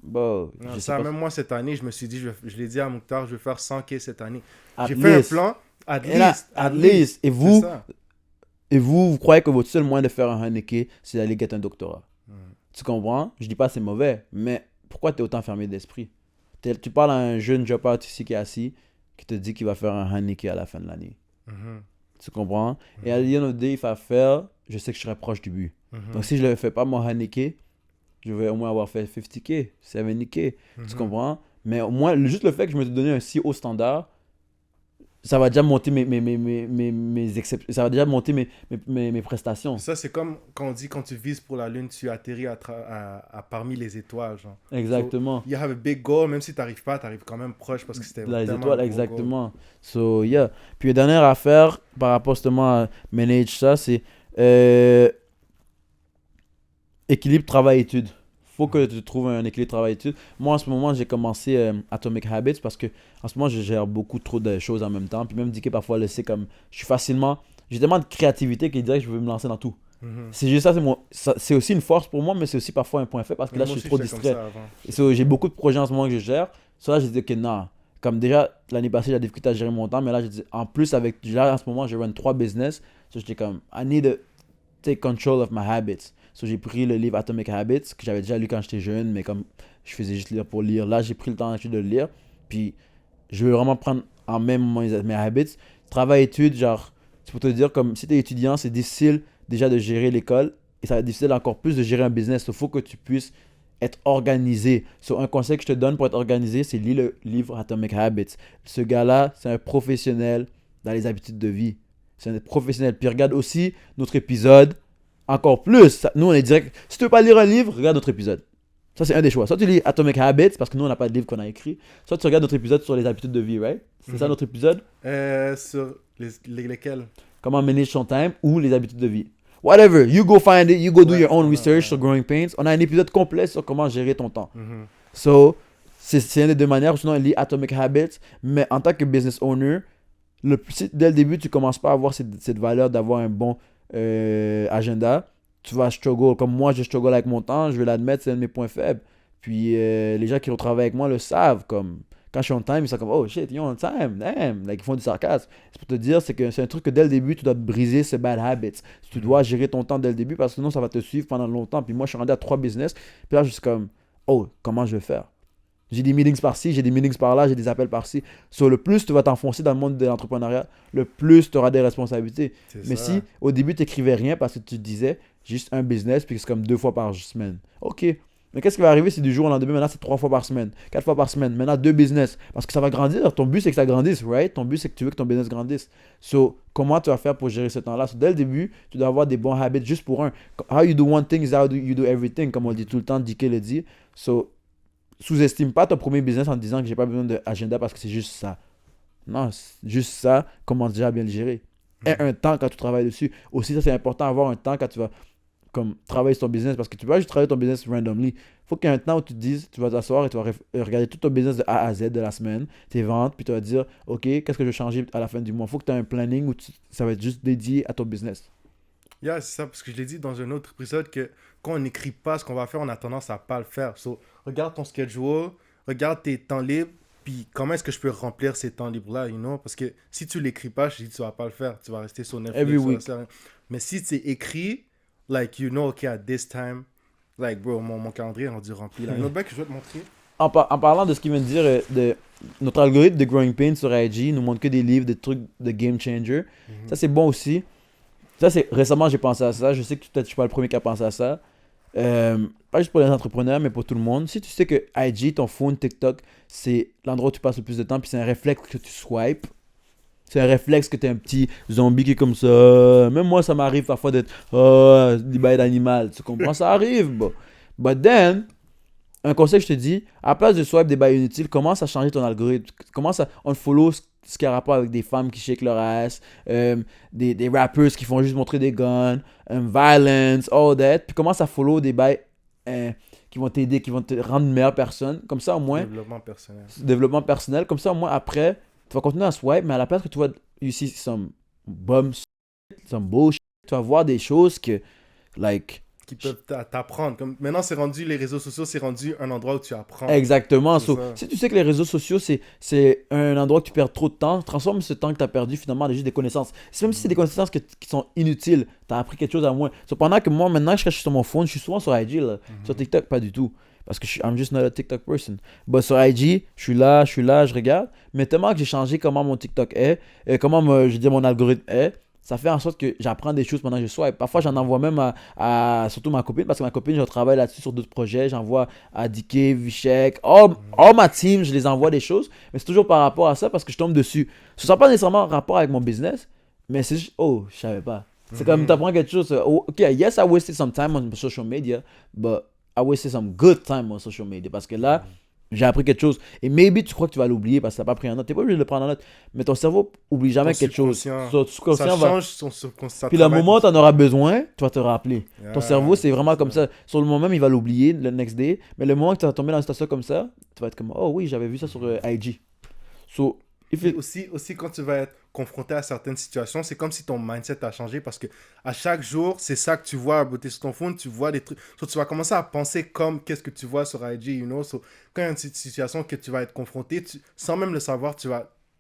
bon, non, ça, même moi, cette année, je me suis dit, je l'ai dit à Mouktar, je vais faire 100K cette année. At J'ai least. fait un plan, at At least. least. C'est ça. Et vous croyez que votre seul moyen de faire un 100K, c'est d'aller get un doctorat. Tu comprends? Je dis pas c'est mauvais, mais pourquoi tu es autant fermé d'esprit? Tu parles à un jeune job-out ici qui est assis, qui te dit qu'il va faire un 100K à la fin de l'année. Tu comprends? Et à the end of the day, if I fail, je sais que je serai proche du but. Donc si je ne le fais pas, mon 100K, je vais au moins avoir fait 50K, 70K. Tu comprends? Mais au moins, juste le fait que je me suis donné un si haut standard, ça va déjà monter ça va déjà monter mes prestations. Ça, c'est comme quand on dit quand tu vises pour la lune, tu atterris parmi les étoiles. Genre. Exactement. So, you have a big goal, même si tu n'arrives pas, tu arrives quand même proche parce que c'était les tellement étoiles, un gros exactement. So, yeah. Puis, la dernière affaire par rapport justement à manage ça, c'est équilibre travail-études. Faut que tu trouves un équilibre travail-études. Moi, en ce moment, j'ai commencé Atomic Habits parce que en ce moment, je gère beaucoup trop de choses en même temps. Puis même Dicky, parfois, le sait comme je suis facilement... J'ai tellement de créativité qu'il dirait que je veux me lancer dans tout. C'est juste ça, c'est aussi une force pour moi, mais c'est aussi parfois un point faible parce que là, je suis trop distrait. J'ai beaucoup de projets en ce moment que je gère. So là, j'ai dit que non. Comme déjà, l'année passée, j'ai la difficulté à gérer mon temps, mais là, j'ai dit, en plus, là, en ce moment, je run 3 business. So j'étais comme, I need to take control of my habits. So j'ai pris le livre Atomic Habits, que j'avais déjà lu quand j'étais jeune, mais comme je faisais juste lire pour lire. Là, j'ai pris le temps de le lire. Puis, je veux vraiment prendre en main mes habits. Travail-études, genre, c'est pour te dire, comme si tu es étudiant, c'est difficile déjà de gérer l'école. Et ça va être difficile encore plus de gérer un business. Il faut que tu puisses être organisé. So, un conseil que je te donne pour être organisé, c'est lire le livre Atomic Habits. Ce gars-là, c'est un professionnel dans les habitudes de vie. C'est un professionnel. Puis regarde aussi notre épisode. Encore plus. Nous, on est direct. Si tu veux pas lire un livre, regarde notre épisode. Ça, c'est un des choix. Soit tu lis Atomic Habits, parce que nous, on n'a pas de livre qu'on a écrit. Soit tu regardes notre épisode sur les habitudes de vie, right? C'est ça notre épisode? Sur lesquels? Comment manage son time ou les habitudes de vie. Whatever. You go find it. You go do your own research sur Growing Pains. On a un épisode complet sur comment gérer ton temps. So, c'est une des deux manières. Sinon, on lit Atomic Habits. Mais en tant que business owner, dès le début, tu commences pas à avoir cette valeur d'avoir un bon agenda. Tu vas struggle. Comme moi, je struggle avec mon temps. Je vais l'admettre, c'est un de mes points faibles. Puis les gens qui ont travaillé avec moi le savent. Comme quand je suis on time, ils sont comme oh shit, you're on time. Damn. Like, ils font du sarcasme. C'est pour te dire, c'est un truc que dès le début, tu dois te briser ce bad habits. Tu dois gérer ton temps dès le début parce que sinon, ça va te suivre pendant longtemps. Puis moi, je suis rendu à 3 business. Puis là, je suis comme oh, comment je vais faire? J'ai des meetings par-ci, j'ai des meetings par-là, j'ai des appels par-ci. Sur le plus tu vas t'enfoncer dans le monde de l'entrepreneuriat, le plus tu auras des responsabilités. Mais si au début tu n'écrivais rien parce que tu te disais juste un business puis c'est comme 2 fois par semaine. Ok, Mais qu'est-ce qui va arriver si du jour au lendemain, maintenant c'est 3 fois par semaine, 4 fois par semaine, maintenant 2 business. Parce que ça va grandir. Ton but c'est que ça grandisse, right? Ton but c'est que tu veux que ton business grandisse. So, comment tu vas faire pour gérer ce temps-là? So, dès le début, tu dois avoir des bons habits juste pour un. How you do one thing is how you do everything, comme on dit tout le temps, Dick le dit. So, sous-estime pas ton premier business en te disant que j'ai pas besoin d'agenda parce que c'est juste ça. Non, c'est juste ça, commence déjà à bien le gérer. Et un temps quand tu travailles dessus. Aussi, ça c'est important, avoir un temps quand tu vas comme travailler sur ton business parce que tu peux pas juste travailler ton business randomly. Il faut qu'il y ait un temps où tu te dises, tu vas t'asseoir et tu vas regarder tout ton business de A à Z de la semaine, tes ventes, puis tu vas te dire, OK, qu'est-ce que je vais changer à la fin du mois? Il faut que tu aies un planning où ça va être juste dédié à ton business. Yeah, c'est ça, parce que je l'ai dit dans un autre épisode que quand on n'écrit pas ce qu'on va faire, on a tendance à pas le faire. So, regarde ton schedule, regarde tes temps libres, puis comment est-ce que je peux remplir ces temps libres-là, you know? Parce que si tu l'écris pas, je dis tu vas pas le faire, tu vas rester sur Netflix. Every week. Mais si c'est écrit, like, you know, OK, at this time, like, bro, mon calendrier est rendu rempli. Là. Un autre bac que je vais te montrer. En parlant de ce qu'il vient de dire, notre algorithme de Growing Pains sur IG nous montre que des livres, des trucs de game changer. Ça, c'est bon aussi. Ça, c'est récemment, j'ai pensé à ça. Je sais que peut-être je suis pas le premier qui a pensé à ça. Pas juste pour les entrepreneurs, mais pour tout le monde. Si tu sais que IG, ton phone, TikTok, c'est l'endroit où tu passes le plus de temps, puis c'est un réflexe que tu swipes. C'est un réflexe que tu es un petit zombie qui est comme ça. Même moi, ça m'arrive parfois d'être des bails d'animal. Tu comprends? Ça arrive. But then, un conseil que je te dis, à la place de swipe des bails inutiles, commence à changer ton algorithme. Commence à unfollow ce qui a rapport avec des femmes qui shake leur ass, des rappers qui font juste montrer des guns, violence, all that. Puis commence à follow des bails qui vont t'aider, qui vont te rendre une meilleure personne. Comme ça, au moins. Développement personnel. Développement personnel. Comme ça, au moins, après, tu vas continuer à swipe, mais à la place que tu vois, you see some bum shit, some bullshit, tu vas voir des choses que, like. Qui peuvent t'apprendre. Comme, maintenant, c'est rendu, les réseaux sociaux, c'est rendu un endroit où tu apprends. Exactement. C'est So, si tu sais que les réseaux sociaux, c'est un endroit où tu perds trop de temps, transforme ce temps que tu as perdu finalement en juste des connaissances. Même si c'est des connaissances qui sont inutiles, tu as appris quelque chose à moins. So, pendant que moi, maintenant, je suis sur mon phone, je suis souvent sur IG. Là. Sur TikTok, pas du tout. Parce que I'm just not a TikTok person. But sur IG, je suis là, je regarde. Mais tellement que j'ai changé comment mon TikTok est, je dis mon algorithme est, ça fait en sorte que j'apprends des choses pendant que je swipe. Parfois, j'en envoie même à surtout ma copine, parce que ma copine, je travaille là-dessus sur d'autres projets. J'envoie à DK, Vishek, all ma team, je les envoie des choses. Mais c'est toujours par rapport à ça, parce que je tombe dessus. Ce n'est pas nécessairement en rapport avec mon business, mais c'est juste, oh, je savais pas. C'est comme, tu apprends quelque chose. Oh, OK, yes, I wasted some time on social media, but I wasted some good time on social media. Parce que là, j'ai appris quelque chose. Et maybe tu crois que tu vas l'oublier parce que tu n'as pas pris en note. Tu n'es pas obligé de le prendre en note. Mais ton cerveau oublie jamais quelque chose. Ton subconscient ça va... change son subconscient. Puis le moment où tu en auras besoin, tu vas te rappeler. Ton cerveau, c'est vraiment c'est comme ça. Sur le moment même, il va l'oublier le next day. Mais le moment que tu vas tomber dans une situation comme ça, tu vas être comme, oh oui, j'avais vu ça sur IG. So, Et aussi, quand tu vas être confronté à certaines situations, c'est comme si ton mindset a changé parce que à chaque jour, c'est ça que tu vois. Tu es sur ton phone, tu vois des trucs. So, tu vas commencer à penser comme qu'est-ce que tu vois sur IG, you know. So, quand il y a une situation que tu vas être confronté, sans même le savoir,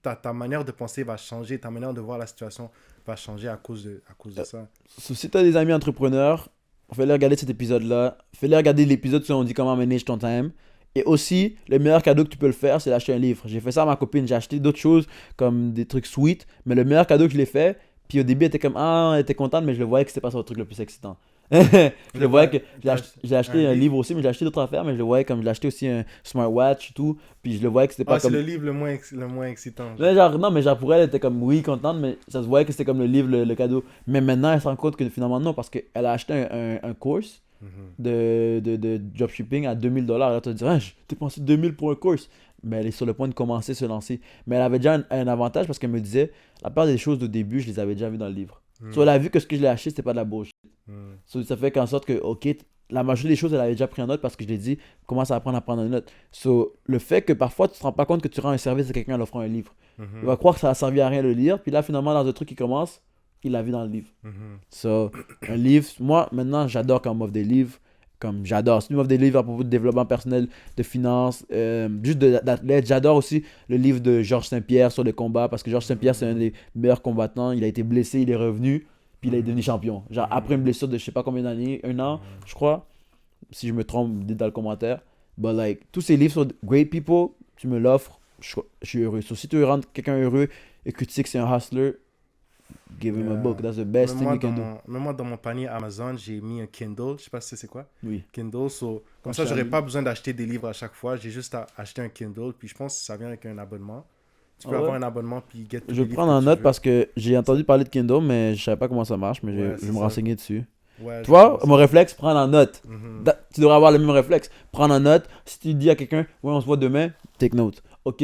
ta manière de penser va changer, ta manière de voir la situation va changer à cause de ça. So, si tu as des amis entrepreneurs, fais-les regarder cet épisode-là. Fais-les regarder l'épisode sur on dit comment manage ton time. Et aussi, le meilleur cadeau que tu peux le faire, c'est d'acheter un livre. J'ai fait ça à ma copine. J'ai acheté d'autres choses comme des trucs sweet. Mais le meilleur cadeau que je l'ai fait, puis au début, elle était comme, elle était contente, mais je le voyais que c'était pas son truc le plus excitant. Je le voyais que j'ai acheté un livre aussi, mais j'ai acheté d'autres affaires, mais je le voyais comme j'ai acheté aussi un smartwatch et tout. Puis je le voyais que c'était pas comme. C'est le livre le moins excitant. Mais genre pour elle, elle était comme oui, contente, mais ça se voyait que c'était comme le livre, le cadeau. Mais maintenant, elle se rend compte que finalement, non, parce qu'elle a acheté un course de dropshipping à $2000. Là, tu vas te dire, j'ai dépensé 2000 pour un course. Mais elle est sur le point de commencer à se lancer. Mais elle avait déjà un avantage parce qu'elle me disait, la plupart des choses au début, je les avais déjà vues dans le livre. So, elle a vu que ce que je l'ai acheté, c'était pas de la bullshit. So, ça fait qu'en sorte que, ok, la majorité des choses, elle avait déjà pris en note parce que je l'ai dit, commence à apprendre à prendre en note. So, le fait que parfois, tu te rends pas compte que tu rends un service à quelqu'un en offrant un livre. Il va croire que ça a servi à rien de le lire. Puis là, finalement, dans un truc qui commence, il l'a vu dans le livre. So, un livre, moi, maintenant, j'adore quand on m'offre des livres. Comme j'adore. Si tu m'offres des livres à propos de développement personnel, de finances, juste d'athlète. J'adore aussi le livre de Georges Saint-Pierre sur le combat parce que Georges Saint-Pierre, c'est un des meilleurs combattants. Il a été blessé, il est revenu, puis il est devenu champion. Genre après une blessure de je sais pas combien d'années, 1 an, je crois. Si je me trompe, dites dans le commentaire. But like, tous ces livres sur Great People, tu me l'offres, je suis heureux. So, si tu veux rendre quelqu'un heureux et que tu sais que c'est un hustler, give him a Yeah. book. That's the best thing you can do. Même moi, dans mon panier Amazon, j'ai mis un Kindle. Je sais pas si c'est quoi. Oui. Kindle. So, comme Acheter ça, un j'aurais livre. pas besoin d'acheter des livres à chaque fois. J'ai juste à acheter un Kindle. Puis je pense que ça vient avec un abonnement. Tu peux Ah ouais? avoir un abonnement puis get tous Je les vais livres prendre que en tu note veux. parce que j'ai entendu parler de Kindle, mais je savais pas comment ça marche, mais Ouais, je vais c'est me ça. renseigner dessus. Ouais, Tu je vois, pense. mon réflexe, prendre en note. Mhm. Tu devrais avoir le même réflexe. Prendre en note. Si tu dis à quelqu'un, ouais, on se voit demain, take note. Ok,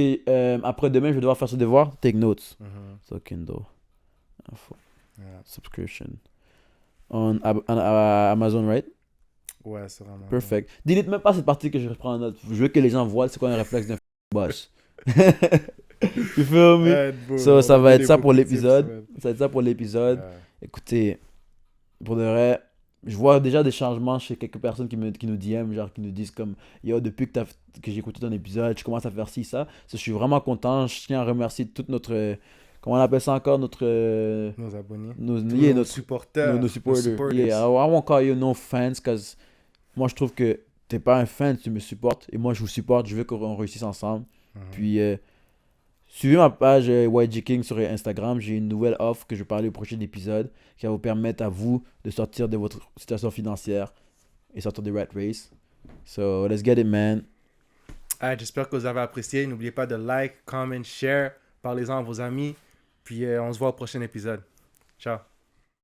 après-demain, je vais devoir faire ce devoir, take notes. Mhm. So, Kindle. Info. Yeah. Subscription. On Amazon, right? Ouais, c'est vraiment. Perfect. Delete même pas cette partie que je prends en note. Je veux que les gens voient c'est quoi un réflexe d'un boss. You feel me? Ouais, beau. So, On ça a va être donné ça beaucoup pour de l'épisode. tips, man. Ça va être ça pour l'épisode. Ouais. Écoutez, pour de vrai, je vois déjà des changements chez quelques personnes qui nous DM, genre qui nous disent comme yo, depuis que j'ai écouté ton épisode, je commence à faire ci, ça. Je suis vraiment content. Je tiens à remercier toute notre. Comment on appelle ça encore? Notre. Nos abonnés. Nos, Tous yeah, nos notre, supporters. nos supporters. supporters. Yeah, I won't call you no fans, parce que moi je trouve que t'es pas un fan, tu me supportes. Et moi je vous supporte, je veux qu'on réussisse ensemble. Mhm. Puis, suivez ma page YG King sur Instagram. J'ai une nouvelle offre que je vais parler au prochain épisode qui va vous permettre à vous de sortir de votre situation financière et sortir des rat race. So, let's get it, man. Ah, j'espère que vous avez apprécié. N'oubliez pas de like, comment, share. Parlez-en à vos amis. Puis on se voit au prochain épisode. Ciao.